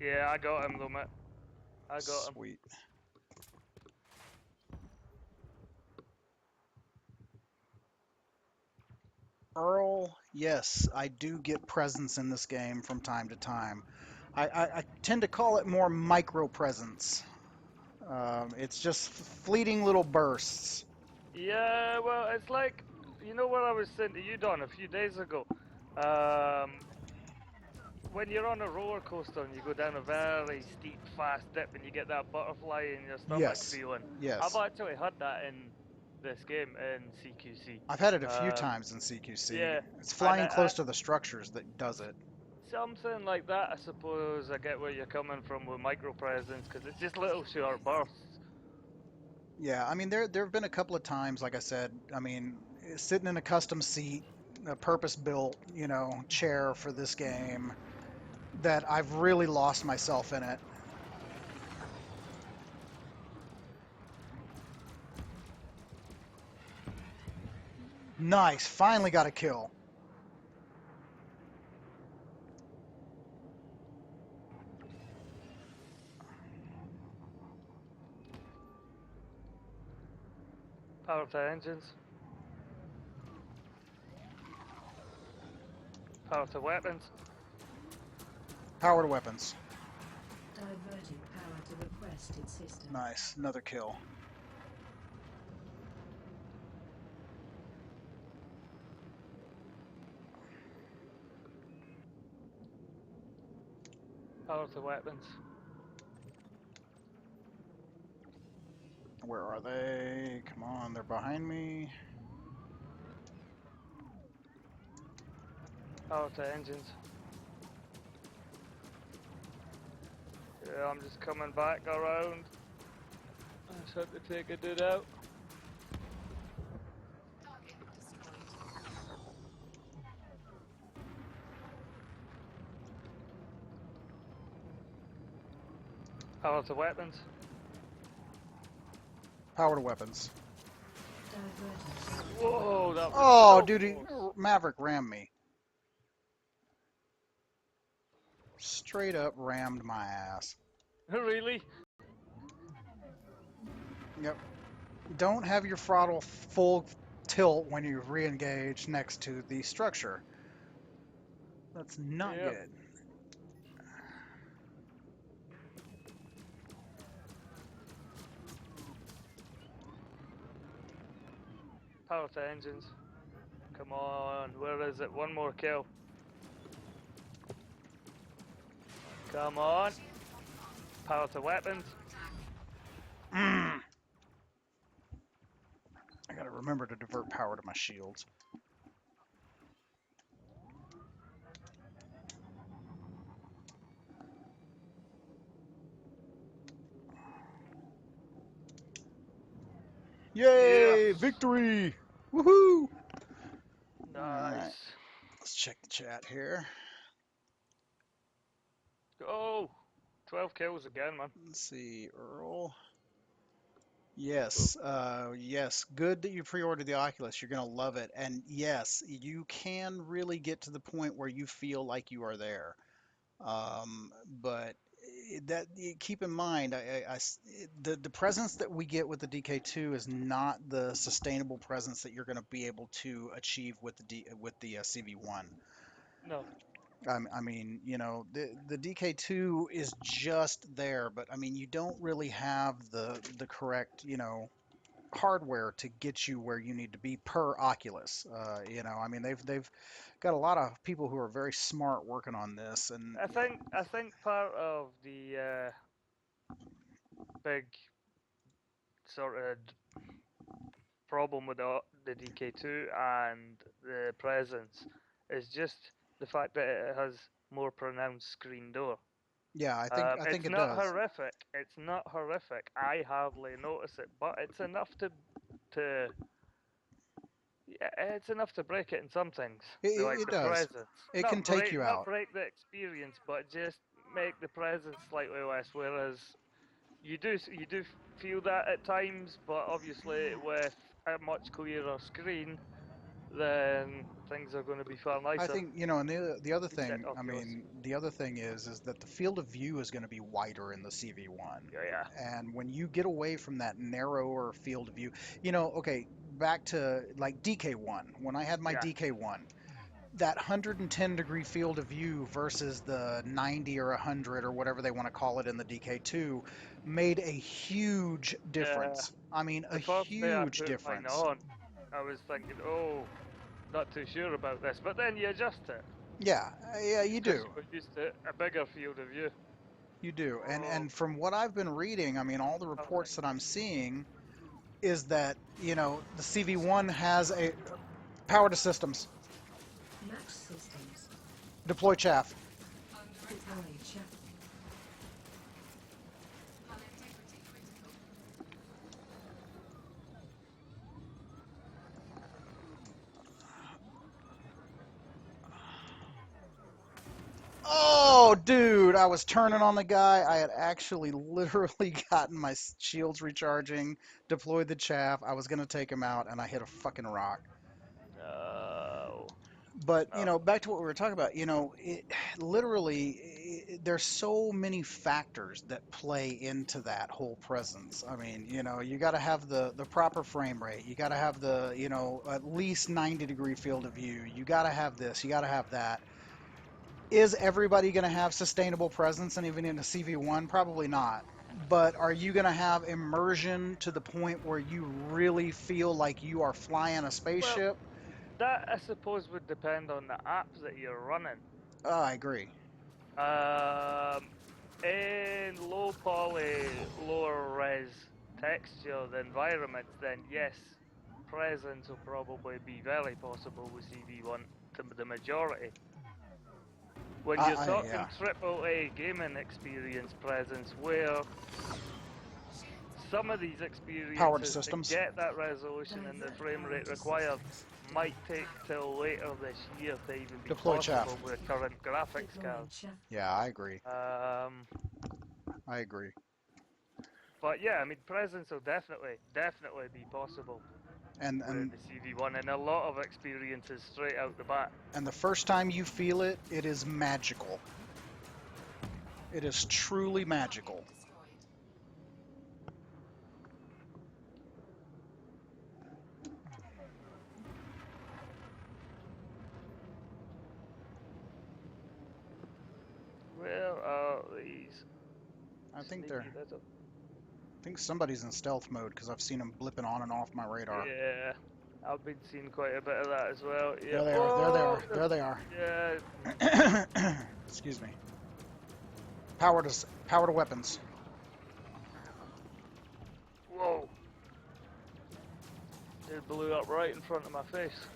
[SPEAKER 2] Yeah, I got him though, mate. I got him.
[SPEAKER 1] Sweet. Earl, yes, I do get presence in this game from time to time. I tend to call it more micro presence. It's just fleeting little bursts.
[SPEAKER 2] Yeah, well, it's like, you know what I was saying to you, Don, a few days ago. When you're on a roller coaster and you go down a very steep, fast dip and you get that butterfly in your stomach
[SPEAKER 1] Yes.
[SPEAKER 2] feeling.
[SPEAKER 1] Yes.
[SPEAKER 2] I've actually had that in this game in CQC.
[SPEAKER 1] I've had it a few
[SPEAKER 2] Um,
[SPEAKER 1] times in CQC.
[SPEAKER 2] yeah,
[SPEAKER 1] It's flying
[SPEAKER 2] and
[SPEAKER 1] close to the structures that does it.
[SPEAKER 2] something like that, I suppose. I get where you're coming from with micro presence because it's just little short bursts.
[SPEAKER 1] Yeah, I mean there have been a couple of times, like I said, I mean sitting in a custom seat, a purpose-built, chair for this game, that I've really lost myself in it. Nice, finally got a kill.
[SPEAKER 2] Power to engines. Power to weapons.
[SPEAKER 1] Power to weapons.
[SPEAKER 4] Diverting power to requested system.
[SPEAKER 1] Nice, another kill.
[SPEAKER 2] Power to weapons.
[SPEAKER 1] Where are they? Come on, they're behind me.
[SPEAKER 2] Power to engines. Yeah, I'm just coming back around. I just had to take a dude out.
[SPEAKER 5] Target destroyed.
[SPEAKER 2] Power to weapons.
[SPEAKER 1] Power to weapons.
[SPEAKER 4] Diverting.
[SPEAKER 2] Whoa, that was
[SPEAKER 1] Oh,
[SPEAKER 2] so
[SPEAKER 1] dude,
[SPEAKER 2] close.
[SPEAKER 1] Maverick rammed me. Straight up rammed my ass.
[SPEAKER 2] Really?
[SPEAKER 1] Yep. Don't have your throttle full tilt when you re-engage next to the structure. That's not
[SPEAKER 2] Yep.
[SPEAKER 1] good.
[SPEAKER 2] Power to engines. Come on, where is it? One more kill. Come on. Power to weapons.
[SPEAKER 1] I gotta remember to divert power to my shields. Yay!
[SPEAKER 2] Yes.
[SPEAKER 1] Victory! Woohoo!
[SPEAKER 2] Nice.
[SPEAKER 1] Alright, let's check the chat here.
[SPEAKER 2] Go. 12 kills again, man.
[SPEAKER 1] Let's see, Earl. Yes, yes. Good that you pre-ordered the Oculus. You're gonna love it. And yes, you can really get to the point where you feel like you are there. But keep in mind, the presence that we get with the DK2 is not the sustainable presence that you're going to be able to achieve with the CV1.
[SPEAKER 2] No.
[SPEAKER 1] I mean, you know, the DK2 is just there, but I mean, you don't really have the correct, you know, hardware to get you where you need to be per Oculus. You know, I mean, they've got a lot of people who are very smart working on this, and
[SPEAKER 2] I think part of the big sort of problem with the DK2 and the presence is just the fact that it has more pronounced screen door.
[SPEAKER 1] yeah, I think
[SPEAKER 2] It's
[SPEAKER 1] it
[SPEAKER 2] not
[SPEAKER 1] does.
[SPEAKER 2] horrific. It's not horrific. I hardly notice it, but it's enough to yeah, it's enough to break it in some things. Like
[SPEAKER 1] It
[SPEAKER 2] the
[SPEAKER 1] does.
[SPEAKER 2] presence.
[SPEAKER 1] It can take you
[SPEAKER 2] Not
[SPEAKER 1] out.
[SPEAKER 2] break the experience, but just make the presence slightly less. Whereas you do feel that at times, but obviously with a much clearer screen, then things are going to be far
[SPEAKER 1] I
[SPEAKER 2] nicer.
[SPEAKER 1] think, you know, and the other
[SPEAKER 2] Reset
[SPEAKER 1] thing, I
[SPEAKER 2] Oculus.
[SPEAKER 1] mean, the other thing is that the field of view is going to be wider in the CV1.
[SPEAKER 2] Yeah, yeah.
[SPEAKER 1] And when you get away from that narrower field of view, you know, okay, back to like DK1, when I had my
[SPEAKER 2] Yeah.
[SPEAKER 1] DK1, that 110-degree field of view versus the 90 or 100 or whatever they want to call it in the DK2 made a huge
[SPEAKER 2] Yeah.
[SPEAKER 1] difference. I mean, a
[SPEAKER 2] The first day I
[SPEAKER 1] huge
[SPEAKER 2] put mine
[SPEAKER 1] difference.
[SPEAKER 2] on, I was thinking, oh, not too sure about this. But then you adjust it
[SPEAKER 1] Yeah, yeah, you
[SPEAKER 2] because
[SPEAKER 1] do.
[SPEAKER 2] you were used to a bigger field of view.
[SPEAKER 1] You do.
[SPEAKER 2] Oh,
[SPEAKER 1] And from what I've been reading, I mean, all the
[SPEAKER 2] okay.
[SPEAKER 1] reports that I'm seeing is that, you know, the CV1 has a power to systems,
[SPEAKER 4] Match systems.
[SPEAKER 1] deploy chaff.
[SPEAKER 5] Under
[SPEAKER 4] Deploy
[SPEAKER 5] attack.
[SPEAKER 4] chaff.
[SPEAKER 5] Hull integrity critical.
[SPEAKER 1] Oh, dude, I was turning on the guy. I had actually literally gotten my shields recharging, deployed the chaff. I was going to take him out, and I hit a fucking rock.
[SPEAKER 2] No.
[SPEAKER 1] But, you
[SPEAKER 2] Oh.
[SPEAKER 1] know, back to what we were talking about, you know, literally, there's so many factors that play into that whole presence. I mean, you know, you got to have the proper frame rate. You got to have the, you know, at least 90-degree field of view. You got to have this. You got to have that. Is everybody going to have sustainable presence and even in a CV1? Probably not. But are you going to have immersion to the point where you really feel like you are flying a
[SPEAKER 2] Well,
[SPEAKER 1] spaceship?
[SPEAKER 2] that I suppose would depend on the apps that you're running.
[SPEAKER 1] I agree.
[SPEAKER 2] In low poly, lower res textured environments, then yes, presence will probably be very possible with CV1 to the majority. When you're talking
[SPEAKER 1] Yeah.
[SPEAKER 2] AAA gaming experience presence, where some of these
[SPEAKER 1] Power to
[SPEAKER 2] experiences to
[SPEAKER 1] systems.
[SPEAKER 2] get that resolution and the
[SPEAKER 4] Divert
[SPEAKER 2] frame
[SPEAKER 4] power
[SPEAKER 2] rate
[SPEAKER 4] to
[SPEAKER 2] required
[SPEAKER 4] systems.
[SPEAKER 2] might take till later this year to even be
[SPEAKER 1] Deploy chaff.
[SPEAKER 2] possible with current graphics
[SPEAKER 4] Deploy
[SPEAKER 2] cards.
[SPEAKER 4] chaff.
[SPEAKER 1] Yeah, I agree.
[SPEAKER 2] Um,
[SPEAKER 1] I agree.
[SPEAKER 2] but yeah, I mean, presence will definitely be possible
[SPEAKER 1] And
[SPEAKER 2] with
[SPEAKER 1] and
[SPEAKER 2] the CV1 and a lot of experiences straight out the bat.
[SPEAKER 1] and the first time you feel it, it is magical. It is truly magical.
[SPEAKER 5] Destroyed.
[SPEAKER 2] Where are these
[SPEAKER 1] I think
[SPEAKER 2] sneaky
[SPEAKER 1] they're.
[SPEAKER 2] little?
[SPEAKER 1] I think somebody's in stealth mode because I've seen them blipping on and off my radar.
[SPEAKER 2] Yeah, I've been seeing quite a bit of that as well. Yeah.
[SPEAKER 1] There they are.
[SPEAKER 2] Oh,
[SPEAKER 1] There they are.
[SPEAKER 2] yeah.
[SPEAKER 1] Excuse me. Power to weapons.
[SPEAKER 2] Whoa. It blew up right in front of my face.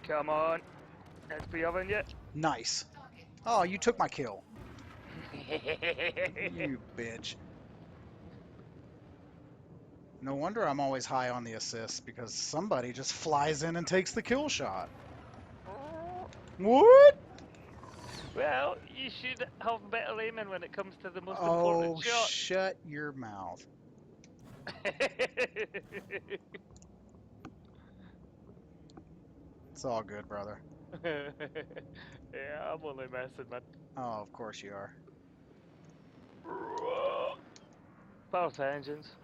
[SPEAKER 2] Come on. XP oven yet?
[SPEAKER 1] Nice.
[SPEAKER 5] Target.
[SPEAKER 1] Oh, you took my kill. You bitch. No wonder I'm always high on the assists because somebody just flies in and takes the kill shot. What?
[SPEAKER 2] Well, you should have better aiming when it comes to the most important
[SPEAKER 1] Oh,
[SPEAKER 2] shot.
[SPEAKER 1] shut your mouth. It's all good, brother.
[SPEAKER 2] Yeah, I'm only messing, man.
[SPEAKER 1] Oh, of course you are.
[SPEAKER 2] Power to engines.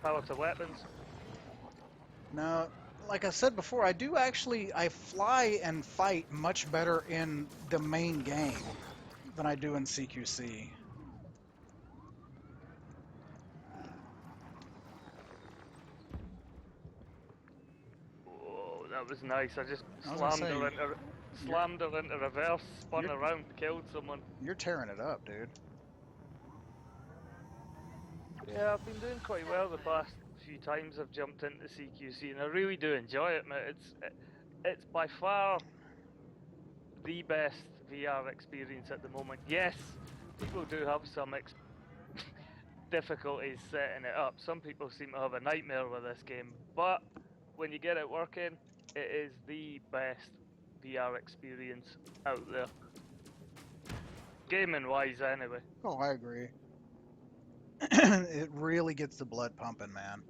[SPEAKER 2] Power to weapons.
[SPEAKER 1] Now, like I said before, I fly and fight much better in the main game than I do in CQC.
[SPEAKER 2] Whoa, that was nice. I just
[SPEAKER 1] I was gonna
[SPEAKER 2] slammed
[SPEAKER 1] say,
[SPEAKER 2] her into slammed her into reverse, spun
[SPEAKER 1] you're-
[SPEAKER 2] around, killed someone.
[SPEAKER 1] you're tearing it up, dude.
[SPEAKER 2] Yeah, I've been doing quite well the past few times I've jumped into CQC, and I really do enjoy it, mate. It's by far the best VR experience at the moment. Yes, people do have some difficulties setting it up. Some people seem to have a nightmare with this game, but when you get it working, it is the best VR experience out there. Gaming wise, anyway.
[SPEAKER 1] Oh, I agree. It really gets the blood pumping, man.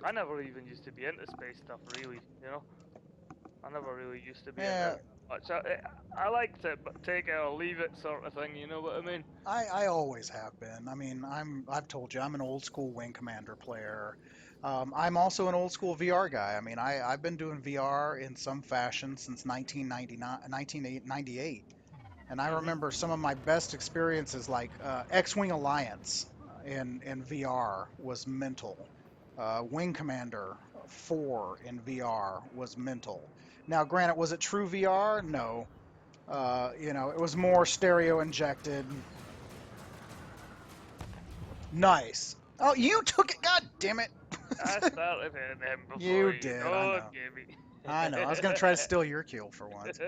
[SPEAKER 2] I never even used to be into space stuff, really. You know, I never really used to be
[SPEAKER 1] Yeah,
[SPEAKER 2] into it much. I liked it, but take it or leave it, sort of thing. You know what I mean?
[SPEAKER 1] I always have been. I mean, I've told you I'm an old school Wing Commander player. I'm also an old school VR guy. I mean, I've been doing VR in some fashion since 1998. And I
[SPEAKER 2] Mhm.
[SPEAKER 1] remember some of my best experiences, like X-Wing Alliance in VR was mental. Wing Commander 4 in VR was mental. Now, granted, was it true VR? No. It was more stereo injected. Nice. Oh, you took it. God damn it.
[SPEAKER 2] I started hitting him before
[SPEAKER 1] You
[SPEAKER 2] you.
[SPEAKER 1] did. I
[SPEAKER 2] Don't
[SPEAKER 1] know.
[SPEAKER 2] give me.
[SPEAKER 1] I know. I was gonna try to steal your kill for once.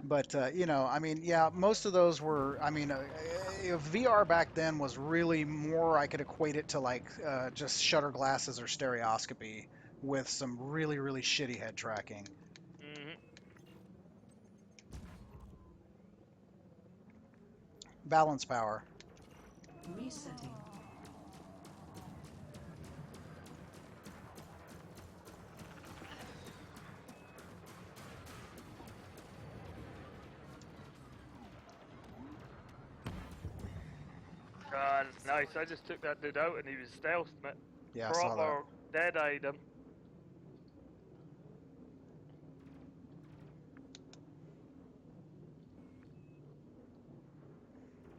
[SPEAKER 1] But I mean, yeah, most of those were. I mean, VR back then was really more. I could equate it to like just shutter glasses or stereoscopy with some really, really shitty head tracking.
[SPEAKER 2] Mhm.
[SPEAKER 1] Balance power.
[SPEAKER 4] Resetting.
[SPEAKER 2] God, nice. I just took that dude out and he was stealth, mate.
[SPEAKER 1] Yeah, I saw that.
[SPEAKER 2] Proper dead-eyed him.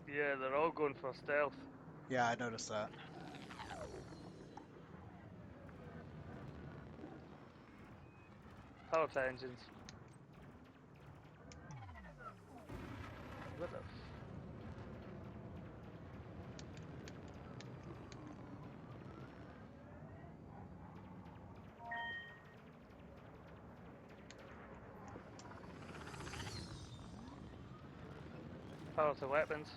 [SPEAKER 2] Yeah, they're all going for stealth.
[SPEAKER 1] Yeah, I noticed that.
[SPEAKER 2] Power to engines. What the Power to weapons.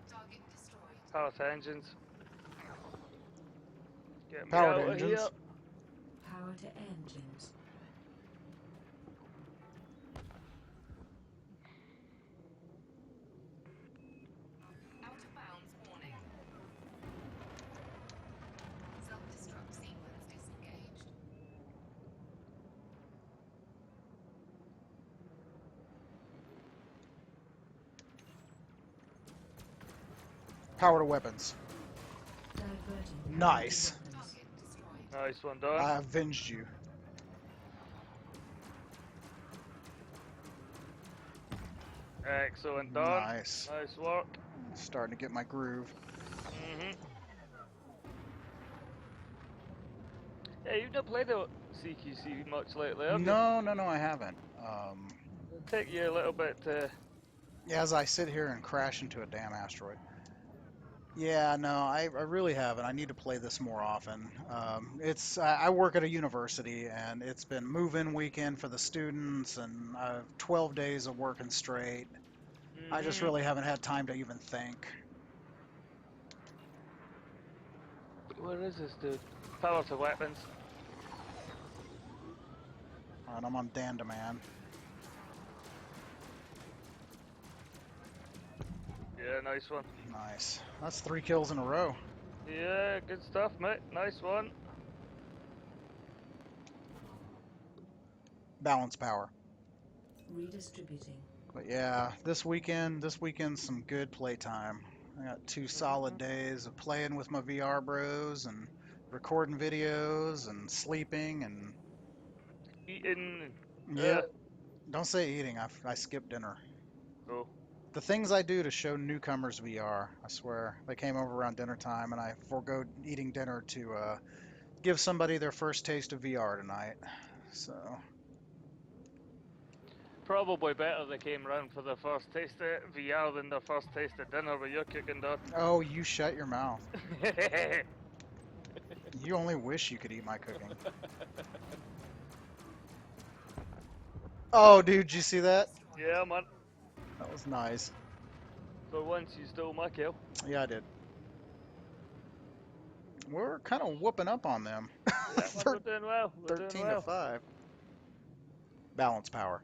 [SPEAKER 5] Target destroyed.
[SPEAKER 2] Power to engines. Get me
[SPEAKER 1] Powered
[SPEAKER 2] out of
[SPEAKER 1] engines.
[SPEAKER 2] here.
[SPEAKER 4] Power to engines.
[SPEAKER 5] Out of bounds warning. Self-destruct sequence disengaged.
[SPEAKER 1] Power to weapons.
[SPEAKER 4] Diverting.
[SPEAKER 1] Nice.
[SPEAKER 4] Weapons.
[SPEAKER 5] Target destroyed.
[SPEAKER 2] Nice one, done.
[SPEAKER 1] I avenged you.
[SPEAKER 2] Excellent, done.
[SPEAKER 1] Nice.
[SPEAKER 2] Nice work.
[SPEAKER 1] Starting to get my groove.
[SPEAKER 2] Mhm. Yeah, you've not played the CQC much lately, have you?
[SPEAKER 1] No, I haven't.
[SPEAKER 2] It'll take you a little bit to.
[SPEAKER 1] As I sit here and crash into a damn asteroid. Yeah, no, I really haven't. I need to play this more often. I work at a university, and it's been move-in weekend for the students, and 12 days of working straight. I just
[SPEAKER 2] Mhm.
[SPEAKER 1] really haven't had time to even think.
[SPEAKER 2] Where is this dude? Power to weapons.
[SPEAKER 1] And I'm on Dandaman.
[SPEAKER 2] Yeah, nice one.
[SPEAKER 1] Nice. That's 3 kills in a row.
[SPEAKER 2] Yeah, good stuff, mate. Nice one.
[SPEAKER 1] Balance power.
[SPEAKER 4] Redistributing.
[SPEAKER 1] But yeah, this weekend's some good playtime. I got 2 solid days of playing with my VR bros and recording videos and sleeping and
[SPEAKER 2] Eating.
[SPEAKER 1] yeah. Don't say eating. I skipped dinner.
[SPEAKER 2] Oh.
[SPEAKER 1] The things I do to show newcomers VR, I swear. They came over around dinner time and I forego eating dinner to give somebody their first taste of VR tonight. So,
[SPEAKER 2] Probably better they came round for their first taste of VR than their first taste of dinner with your cooking, Don.
[SPEAKER 1] oh, you shut your mouth. You only wish you could eat my cooking. Oh, dude, did you see that?
[SPEAKER 2] Yeah, man.
[SPEAKER 1] That was nice.
[SPEAKER 2] For once, you stole my kill.
[SPEAKER 1] Yeah, I did. We're kind of whooping up on them.
[SPEAKER 2] Yeah, man, we're doing well. We're doing
[SPEAKER 1] 13 to
[SPEAKER 2] well.
[SPEAKER 1] 5. Balance power.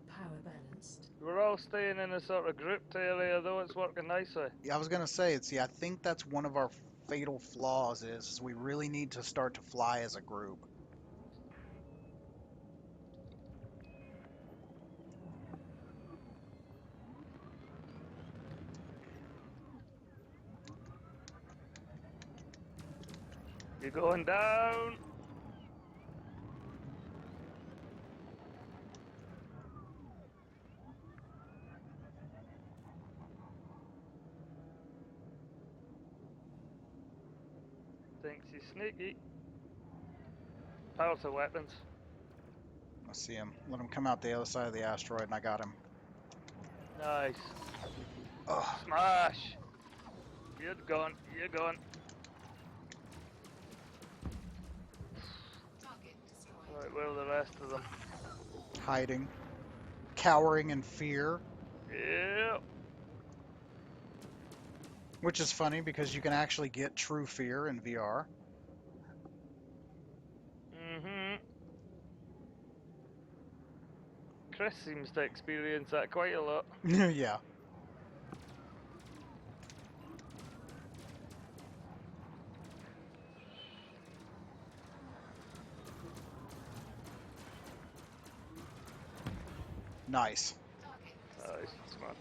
[SPEAKER 4] Power balanced.
[SPEAKER 2] We're all staying in a sort of grouped area, though. It's working nicely.
[SPEAKER 1] Yeah, I was gonna say, see, I think that's one of our fatal flaws is we really need to start to fly as a group.
[SPEAKER 2] You're going down. Thinks he's sneaky. Power to weapons.
[SPEAKER 1] I see him. Let him come out the other side of the asteroid, and I got him.
[SPEAKER 2] Nice.
[SPEAKER 1] Ugh.
[SPEAKER 2] Smash. You're gone. You're gone.
[SPEAKER 5] Target destroyed.
[SPEAKER 2] Right, where are the rest of them?
[SPEAKER 1] Hiding, cowering in fear,
[SPEAKER 2] Yeah.
[SPEAKER 1] which is funny because you can actually get true fear in VR.
[SPEAKER 2] Mm-hmm. Chris seems to experience that quite a lot.
[SPEAKER 1] Yeah. Nice.
[SPEAKER 5] Target
[SPEAKER 2] Nice, man.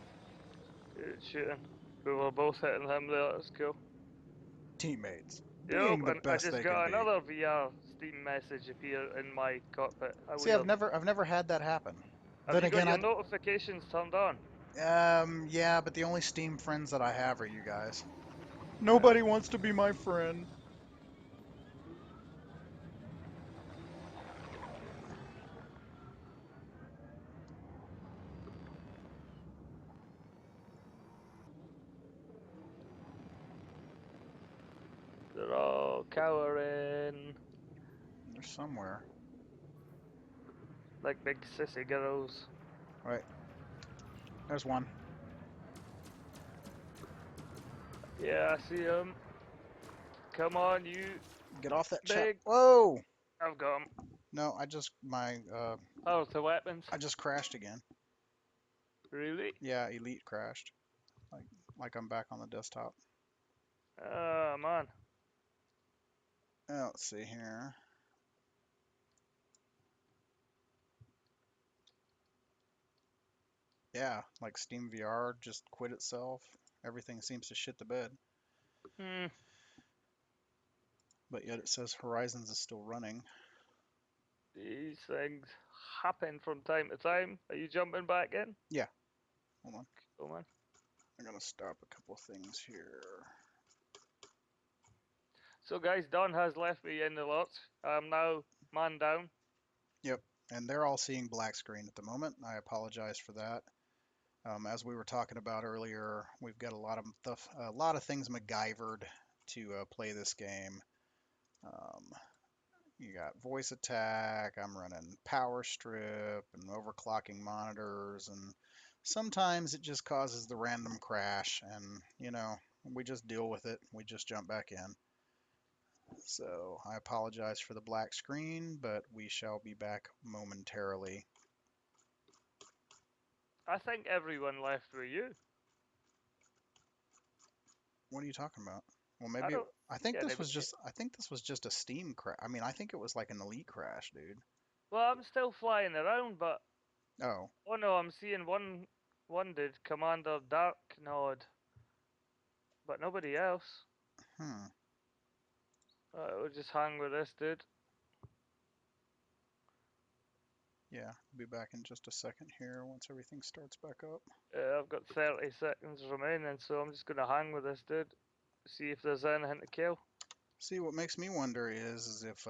[SPEAKER 2] Good shooting. We were both hitting him there. That's cool.
[SPEAKER 1] Teammates.
[SPEAKER 2] Yep,
[SPEAKER 1] Being the
[SPEAKER 2] and I
[SPEAKER 1] best
[SPEAKER 2] just
[SPEAKER 1] they
[SPEAKER 2] got
[SPEAKER 1] can be.
[SPEAKER 2] another VR Steam message appear in my cockpit. How
[SPEAKER 1] See,
[SPEAKER 2] weird.
[SPEAKER 1] I've never had that happen.
[SPEAKER 2] Have
[SPEAKER 1] Then
[SPEAKER 2] you got
[SPEAKER 1] again,
[SPEAKER 2] your notifications turned on?
[SPEAKER 1] yeah, but the only Steam friends that I have are you guys. Nobody wants to be my friend.
[SPEAKER 2] They're all cowering
[SPEAKER 1] They're somewhere.
[SPEAKER 2] like big sissy girls.
[SPEAKER 1] Right. There's one.
[SPEAKER 2] Yeah, I see him. Come on, you.
[SPEAKER 1] Get off that chat.
[SPEAKER 2] Big.
[SPEAKER 1] Whoa!
[SPEAKER 2] I've got him.
[SPEAKER 1] No, I just
[SPEAKER 2] Power to weapons.
[SPEAKER 1] I just crashed again.
[SPEAKER 2] Really?
[SPEAKER 1] Yeah, Elite crashed. Like I'm back on the desktop.
[SPEAKER 2] Oh, man.
[SPEAKER 1] Let's see here. Yeah, like Steam VR just quit itself. Everything seems to shit the bed.
[SPEAKER 2] Hmm.
[SPEAKER 1] But yet it says Horizons is still running.
[SPEAKER 2] These things happen from time to time. Are you jumping back in?
[SPEAKER 1] Yeah. Hold on.
[SPEAKER 2] Cool, man.
[SPEAKER 1] I'm gonna stop a couple things here.
[SPEAKER 2] So, guys, Don has left me in the lurch. I'm now man down.
[SPEAKER 1] Yep. And they're all seeing black screen at the moment. I apologize for that. As we were talking about earlier, we've got a lot of things MacGyvered to play this game. You got voice attack. I'm running power strip and overclocking monitors, and sometimes it just causes the random crash, and we just deal with it. We just jump back in. So I apologize for the black screen, but we shall be back momentarily.
[SPEAKER 2] I think everyone left with you.
[SPEAKER 1] What are you talking about? Well,
[SPEAKER 2] I
[SPEAKER 1] maybe
[SPEAKER 2] don't.
[SPEAKER 1] I think
[SPEAKER 2] Yeah,
[SPEAKER 1] this
[SPEAKER 2] they
[SPEAKER 1] was
[SPEAKER 2] would-
[SPEAKER 1] just I think this was just a Steam crash. I mean, I think it was like an Elite crash, dude.
[SPEAKER 2] Well, I'm still flying around, but
[SPEAKER 1] Oh,
[SPEAKER 2] oh no, I'm seeing one dude, Commander Dark Nod. but nobody else.
[SPEAKER 1] Hmm.
[SPEAKER 2] We'll just hang with this dude.
[SPEAKER 1] Yeah, I'll be back in just a second here once everything starts back up.
[SPEAKER 2] I've got 30 seconds remaining, so I'm just gonna hang with this dude. See if there's anything to kill.
[SPEAKER 1] See, what makes me wonder is if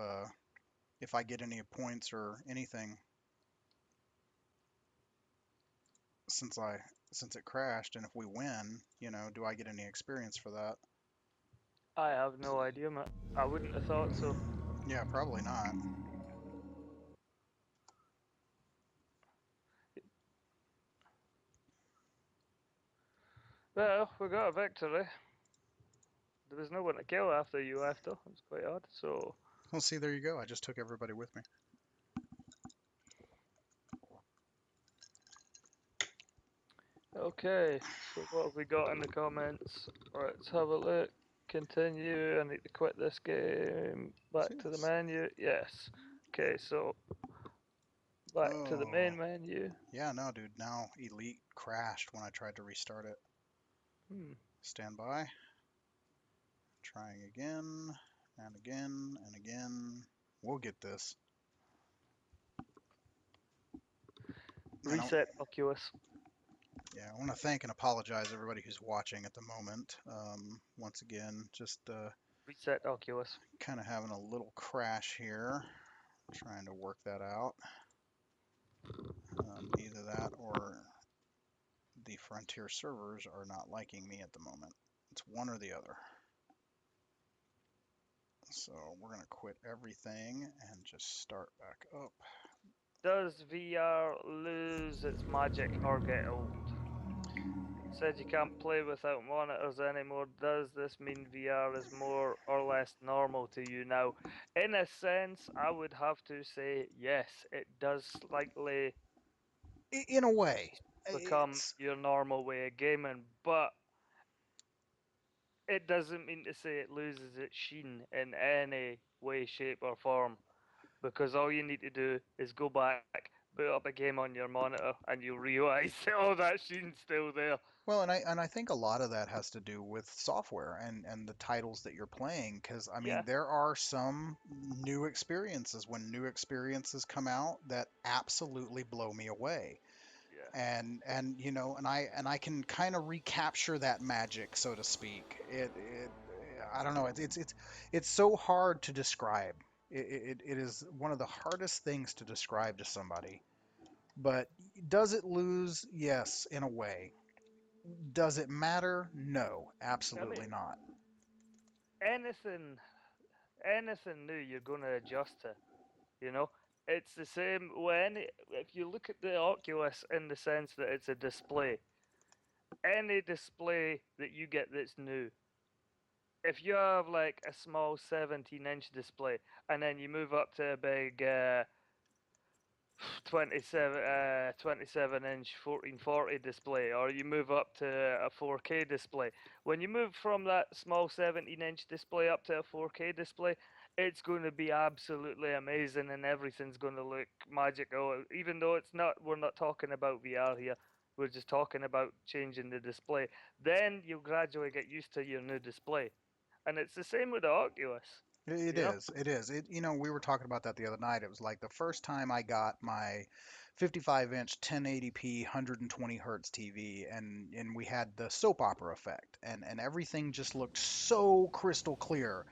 [SPEAKER 1] I get any points or anything since it crashed, and if we win, do I get any experience for that?
[SPEAKER 2] I have no idea, man. I wouldn't have thought so.
[SPEAKER 1] Yeah, probably not.
[SPEAKER 2] Well, we got a victory. There was no one to kill after you left, though. It was quite odd. So,
[SPEAKER 1] Well, see, there you go. I just took everybody with me.
[SPEAKER 2] okay. So what have we got in the comments? Let's have a look. Continue. I need to quit this game. Back to the
[SPEAKER 1] Yes.
[SPEAKER 2] menu. Yes. Okay, so back to the main
[SPEAKER 1] Oh,
[SPEAKER 2] menu.
[SPEAKER 1] yeah, no, dude. Now Elite crashed when I tried to restart it.
[SPEAKER 2] Hmm.
[SPEAKER 1] Stand by. Trying again, and again, and again. We'll get this. And
[SPEAKER 2] Reset Oculus.
[SPEAKER 1] yeah, I want to thank and apologize everybody who's watching at the moment. Once again, just
[SPEAKER 2] Reset Oculus.
[SPEAKER 1] kind of having a little crash here. Trying to work that out. Either that or the Frontier servers are not liking me at the moment. It's one or the other. So we're going to quit everything and just start back up.
[SPEAKER 2] Does VR lose its magic or get old? Said you can't play without monitors anymore. Does this mean VR is more or less normal to you now? In a sense, I would have to say yes, it does slightly
[SPEAKER 1] In a way,
[SPEAKER 2] become
[SPEAKER 1] it's
[SPEAKER 2] your normal way of gaming, but it doesn't mean to say it loses its sheen in any way, shape, or form. Because all you need to do is go back, boot up a game on your monitor, and you'll realize that that sheen's still there.
[SPEAKER 1] well, and I think a lot of that has to do with software and the titles that you're playing. Because I mean,
[SPEAKER 2] Yeah,
[SPEAKER 1] there are some new experiences when new experiences come out that absolutely blow me away.
[SPEAKER 2] yeah.
[SPEAKER 1] And I can kind of recapture that magic, so to speak. I don't know. It's so hard to describe. It is one of the hardest things to describe to somebody. But does it lose? Yes, in a way. Does it matter? No,
[SPEAKER 2] I mean,
[SPEAKER 1] absolutely not.
[SPEAKER 2] anything, anything new, you're gonna adjust to. You know, it's the same when if you look at the Oculus in the sense that it's a display. Any display that you get that's new, if you have like a small 17-inch display and then you move up to a big 27-inch 1440 display, or you move up to a 4K display. When you move from that small 17-inch display up to a 4K display, it's going to be absolutely amazing and everything's going to look magical. Even though we're not talking about VR here, we're just talking about changing the display. Then you'll gradually get used to your new display. And it's the same with the Oculus,
[SPEAKER 1] It
[SPEAKER 2] you know?
[SPEAKER 1] is. It is. We were talking about that the other night. It was like the first time I got my 55-inch 1080p 120 hertz TV, and we had the soap opera effect, and everything just looked so crystal clear.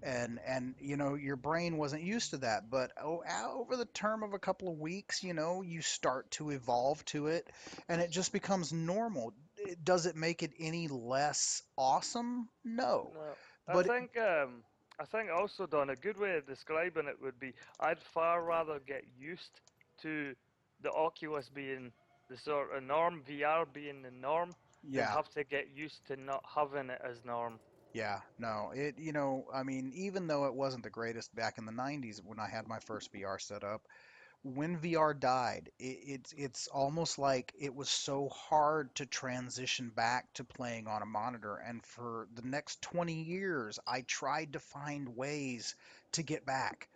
[SPEAKER 1] And your brain wasn't used to that, but over the term of a couple of weeks, you start to evolve to it, and it just becomes normal. Does it make it any less awesome? No.
[SPEAKER 2] No, I
[SPEAKER 1] But
[SPEAKER 2] think I think also, Don, a good way of describing it would be I'd far rather get used to the Oculus being the sort of norm, VR being the norm, than
[SPEAKER 1] yeah.
[SPEAKER 2] have to get used to not having it as norm.
[SPEAKER 1] Yeah, no, I mean, even though it wasn't the greatest back in the 90s when I had my first VR set up, when VR died, it's almost like it was so hard to transition back to playing on a monitor. And for the next 20 years, I tried to find ways to get back.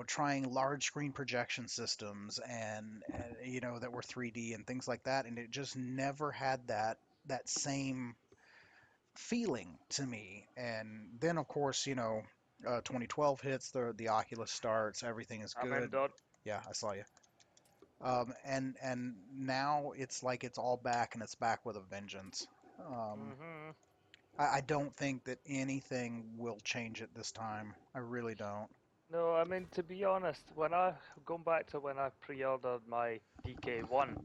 [SPEAKER 1] Trying large screen projection systems and that were 3D and things like that, and it just never had that same feeling to me. And then, of course, 2012 hits, the Oculus starts, everything is
[SPEAKER 2] I'm in,
[SPEAKER 1] good.
[SPEAKER 2] Don.
[SPEAKER 1] Yeah, I saw you. And now it's like it's all back and it's back with a vengeance. Um,
[SPEAKER 2] Hmm.
[SPEAKER 1] I don't think that anything will change it this time. I really don't.
[SPEAKER 2] No, I mean, to be honest, going back to when I pre-ordered my DK1,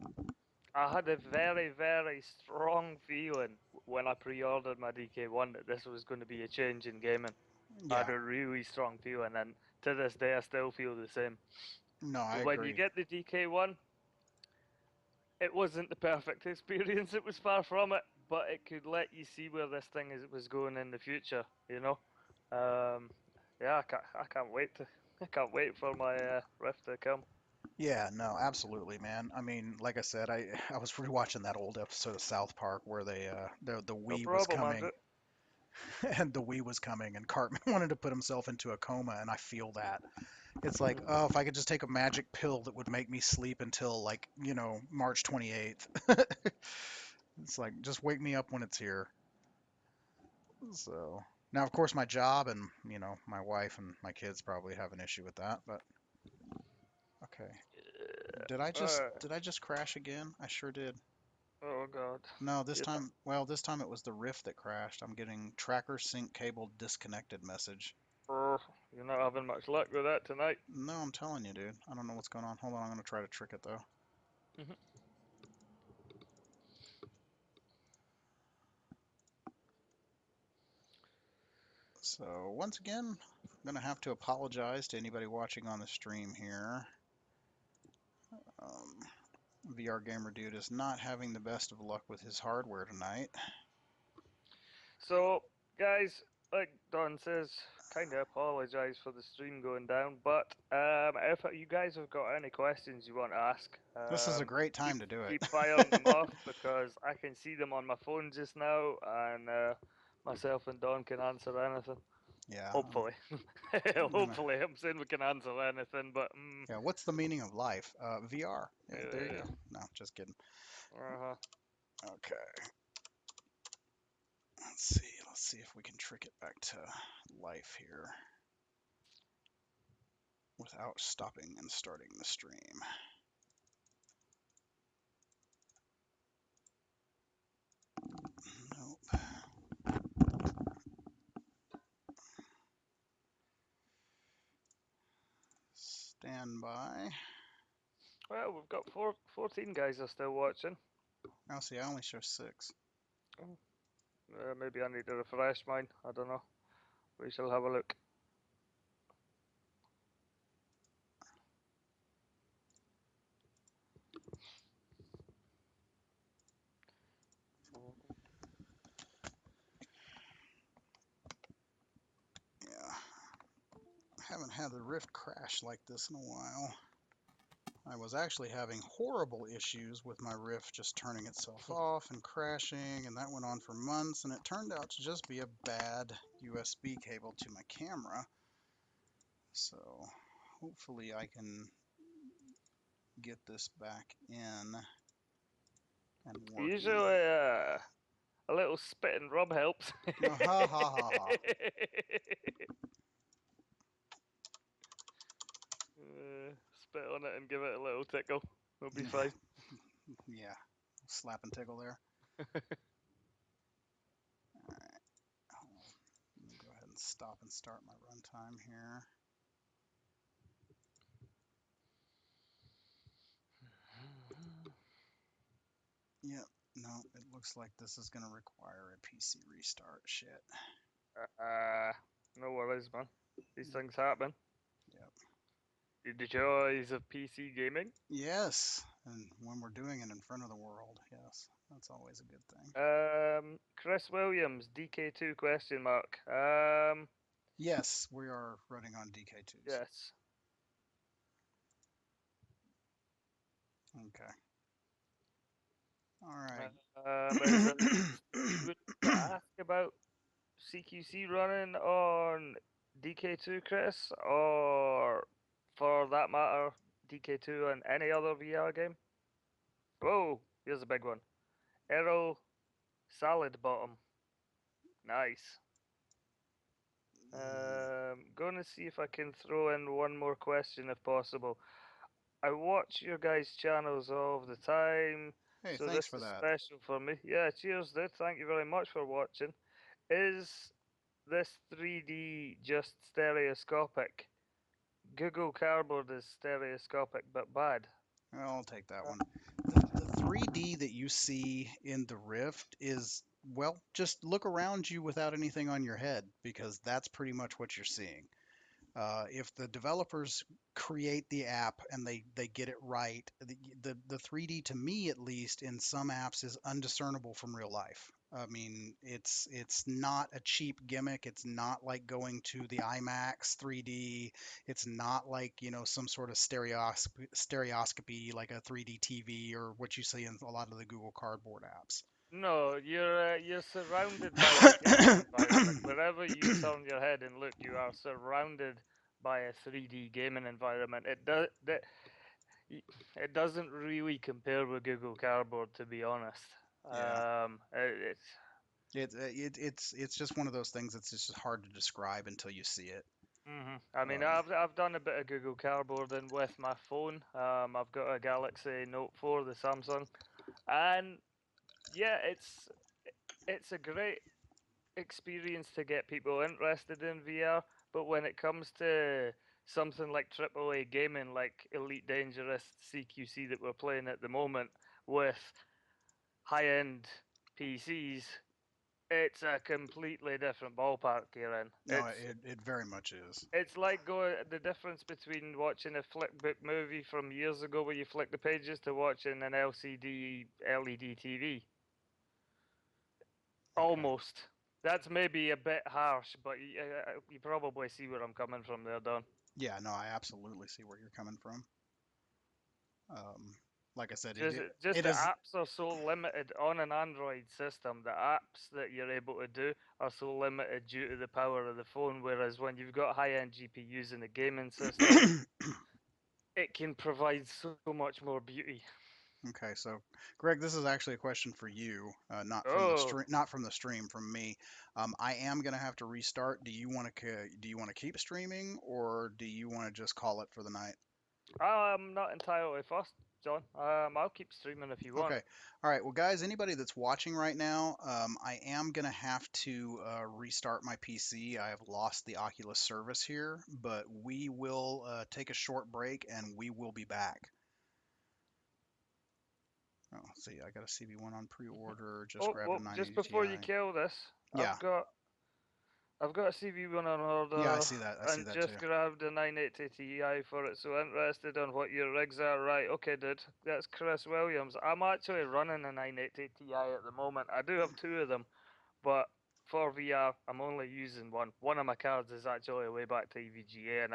[SPEAKER 2] I had a very, very strong feeling when I pre-ordered my DK1 that this was going to be a change in gaming. I
[SPEAKER 1] Yeah,
[SPEAKER 2] had a really strong feeling, and to this day, I still feel the same.
[SPEAKER 1] no, I
[SPEAKER 2] But when you
[SPEAKER 1] agree.
[SPEAKER 2] get the DK1, it wasn't the perfect experience. It was far from it, but it could let you see where this thing was going in the future. Yeah, I can't wait I can't wait for my Rift to come.
[SPEAKER 1] Yeah, no, absolutely, man. I mean, like I said, I was rewatching that old episode of South Park where the
[SPEAKER 2] No
[SPEAKER 1] Wii was
[SPEAKER 2] problem,
[SPEAKER 1] coming
[SPEAKER 2] Andrew.
[SPEAKER 1] and the Wii was coming and Cartman wanted to put himself into a coma, and I feel that. It's like,
[SPEAKER 2] Mhm.
[SPEAKER 1] oh, if I could just take a magic pill that would make me sleep until like, March 28th. It's like, just wake me up when it's here. So now, of course, my job and my wife and my kids probably have an issue with that. But okay,
[SPEAKER 2] Uh,
[SPEAKER 1] did I just crash again? I sure did.
[SPEAKER 2] oh God.
[SPEAKER 1] No, this
[SPEAKER 2] Yeah.
[SPEAKER 1] time, well, this time it was the Rift that crashed. I'm getting tracker sync cable disconnected message.
[SPEAKER 2] You're not having much luck with that tonight.
[SPEAKER 1] No, I'm telling you, dude. I don't know what's going on. Hold on, I'm gonna try to trick it though.
[SPEAKER 2] Mhm.
[SPEAKER 1] So once again, I'm gonna have to apologize to anybody watching on the stream here. Um, Vrgamerdude is not having the best of luck with his hardware tonight.
[SPEAKER 2] So, guys, like Don says, kind of apologize for the stream going down, but if you guys have got any questions you want to ask,
[SPEAKER 1] This is a great
[SPEAKER 2] keep
[SPEAKER 1] time to do it.
[SPEAKER 2] keep firing them off because I can see them on my phone just now, and myself and Don can answer anything.
[SPEAKER 1] Yeah,
[SPEAKER 2] Hopefully,
[SPEAKER 1] I'm gonna.
[SPEAKER 2] hopefully, I'm saying we can answer anything, but
[SPEAKER 1] Yeah, what's the meaning of life? VR. Yeah, there you
[SPEAKER 2] yeah,
[SPEAKER 1] go. No, just kidding.
[SPEAKER 2] uh-huh.
[SPEAKER 1] Okay. Let's see. Let's see if we can trick it back to life here without stopping and starting the stream. Nope. Stand by.
[SPEAKER 2] Well, we've got 14 guys are still watching.
[SPEAKER 1] Oh, see, I only show 6.
[SPEAKER 2] Maybe I need to refresh mine. I don't know. We shall have a look.
[SPEAKER 1] Yeah. I haven't had the Rift crash like this in a while. I was actually having horrible issues with my Rift just turning itself off and crashing, and that went on for months, and it turned out to just be a bad USB cable to my camera. So hopefully I can get this back in and working.
[SPEAKER 2] Usually, a little spit and rub helps.
[SPEAKER 1] No, ha ha ha ha.
[SPEAKER 2] Spit on it and give it a little tickle. It'll be fine.
[SPEAKER 1] Yeah, slap and tickle there. Alright, let me go ahead and stop and start my runtime here. Yep, no, it looks like this is going to require a PC restart. Shit.
[SPEAKER 2] Uh, no worries, man. These things happen.
[SPEAKER 1] Yep.
[SPEAKER 2] The joys of PC gaming.
[SPEAKER 1] Yes, and when we're doing it in front of the world, yes, that's always a good thing.
[SPEAKER 2] Chris Williams, DK2 question mark.
[SPEAKER 1] Yes, we are running on DK2s.
[SPEAKER 2] Yes.
[SPEAKER 1] Okay. All right.
[SPEAKER 2] Is it you would ask about CQC running on DK2, Chris, or for that matter, DK2 and any other VR game? Whoa, here's a big one. Errol Salad Bottom. Nice. Gonna see if I can throw in one more question if possible. I watch your guys' channels all the time,
[SPEAKER 1] Hey,
[SPEAKER 2] so
[SPEAKER 1] thanks
[SPEAKER 2] this
[SPEAKER 1] for
[SPEAKER 2] is
[SPEAKER 1] that.
[SPEAKER 2] special for me. Yeah, cheers, dude. Thank you very much for watching. Is this 3D just stereoscopic? Google Cardboard is stereoscopic but bad.
[SPEAKER 1] I'll take that
[SPEAKER 2] Uh,
[SPEAKER 1] one. The 3D that you see in the Rift is, well, just look around you without anything on your head because that's pretty much what you're seeing. If the developers create the app and they get it right, the 3D to me at least in some apps is undiscernible from real life. I mean, it's not a cheap gimmick. It's not like going to the IMAX 3D. It's not like, some sort of stereoscopy like a 3D TV or what you see in a lot of the Google Cardboard apps.
[SPEAKER 2] No, you're surrounded by a gaming environment. Wherever you turn your head and look, you are surrounded by a 3D gaming environment. Y- It doesn't really compare with Google Cardboard, to be honest.
[SPEAKER 1] Yeah.
[SPEAKER 2] It's
[SPEAKER 1] It's just one of those things that's just hard to describe until you see it.
[SPEAKER 2] I mean,
[SPEAKER 1] Um,
[SPEAKER 2] I've done a bit of Google Cardboarding with my phone. I've got a Galaxy Note 4, the Samsung, and yeah, it's a great experience to get people interested in VR. But when it comes to something like AAA gaming, like Elite Dangerous CQC that we're playing at the moment with high-end PCs, it's a completely different ballpark you're in.
[SPEAKER 1] no, it very much is.
[SPEAKER 2] It's like the difference between watching a flickbook movie from years ago where you flick the pages to watching an LCD LED TV.
[SPEAKER 1] Okay.
[SPEAKER 2] Almost. That's maybe a bit harsh, but you probably see where I'm coming from there, Don.
[SPEAKER 1] Yeah, no, I absolutely see where you're coming from. Um, like I said,
[SPEAKER 2] Just
[SPEAKER 1] it
[SPEAKER 2] the
[SPEAKER 1] is.
[SPEAKER 2] apps are so limited on an Android system. The apps that you're able to do are so limited due to the power of the phone. Whereas when you've got high-end GPUs in the gaming system, it can provide so much more beauty.
[SPEAKER 1] Okay, so Greg, this is actually a question for you,
[SPEAKER 2] Oh,
[SPEAKER 1] not from the stream, from me. I am gonna have to restart. Do you want to keep streaming, or do you want to just call it for the night?
[SPEAKER 2] I'm not entirely fussed, John. I'll keep streaming if you want.
[SPEAKER 1] Okay. All right. Well, guys, anybody that's watching right now, I am going to have to restart my PC. I have lost the Oculus service here, but we will take a short break and we will be back. Oh, let's see. I got a CV1 on pre-order. Just
[SPEAKER 2] Oh,
[SPEAKER 1] grabbed a
[SPEAKER 2] well, just
[SPEAKER 1] 980
[SPEAKER 2] before you
[SPEAKER 1] Ti.
[SPEAKER 2] kill this,
[SPEAKER 1] Yeah.
[SPEAKER 2] I've got a CV1 on
[SPEAKER 1] Yeah, I
[SPEAKER 2] order
[SPEAKER 1] see that. I see
[SPEAKER 2] and
[SPEAKER 1] that too.
[SPEAKER 2] just grabbed a 980 Ti for it. So interested on what your rigs are, right? Okay, dude. That's Chris Williams. I'm actually running a 980 Ti at the moment. I do have two of them, but for VR, I'm only using one. One of my cards is actually way back to EVGA, and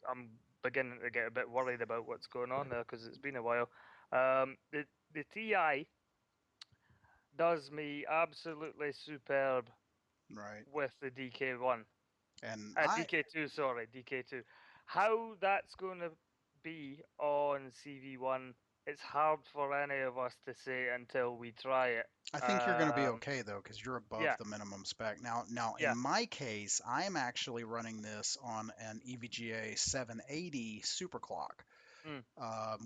[SPEAKER 2] I'm beginning to get a bit worried about what's going on there because it's been a while. The Ti does me absolutely superb
[SPEAKER 1] Right.
[SPEAKER 2] with the DK1.
[SPEAKER 1] And
[SPEAKER 2] DK2, sorry, DK2. How that's going to be on CV1, it's hard for any of us to say until we try it.
[SPEAKER 1] I think you're going to be
[SPEAKER 2] Um,
[SPEAKER 1] okay though, because you're above
[SPEAKER 2] yeah,
[SPEAKER 1] the minimum spec. Now in
[SPEAKER 2] yeah.
[SPEAKER 1] my case, I am actually running this on an EVGA 780 superclock.
[SPEAKER 2] Mm,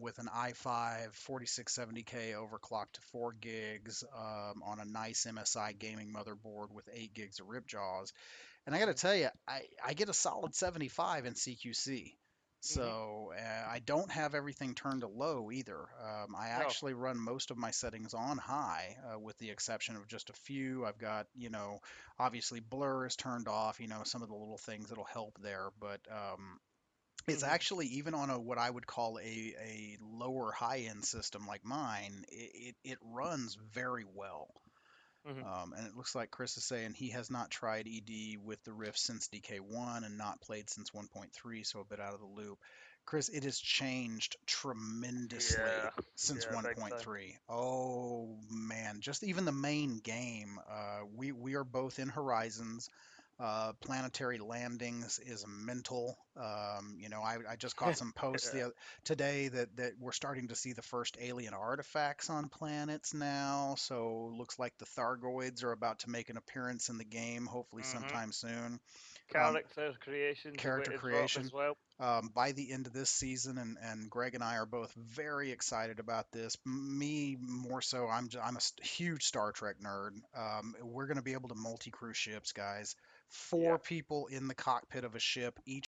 [SPEAKER 1] With an i5 4670K overclocked to 4 gigs on a nice MSI gaming motherboard with 8 gigs of rip jaws. And I got to
[SPEAKER 2] mhm,
[SPEAKER 1] tell you, I get a solid 75 in CQC.
[SPEAKER 2] mhm.
[SPEAKER 1] So I don't have everything turned to low either. I
[SPEAKER 2] No.
[SPEAKER 1] actually run most of my settings on high, with the exception of just a few. I've got, obviously blur is turned off, some of the little things that'll help there. But it's
[SPEAKER 2] Mhm,
[SPEAKER 1] actually even on a what I would call a lower high end system like mine, it runs very well.
[SPEAKER 2] mhm.
[SPEAKER 1] And it looks like Chris is saying he has not tried ED with the Rift since DK1 and not played since 1.3, so a bit out of the loop. Chris, it has changed tremendously
[SPEAKER 2] Yeah,
[SPEAKER 1] since
[SPEAKER 2] yeah, big time.
[SPEAKER 1] 1.3. Oh man, just even the main game. We are both in Horizons. Planetary landings is mental. I just caught some posts today that we're starting to see the first alien artifacts on planets now. So looks like the Thargoids are about to make an appearance in the game, hopefully sometime soon.
[SPEAKER 2] Character creation's a way
[SPEAKER 1] Character
[SPEAKER 2] to drop
[SPEAKER 1] creation.
[SPEAKER 2] as well.
[SPEAKER 1] By the end of this season, and Greg and I are both very excited about this. Me more so, I'm a huge Star Trek nerd. We're going to be able to multi-crew ships, guys. Four
[SPEAKER 2] Yeah.
[SPEAKER 1] people in the cockpit of a ship, each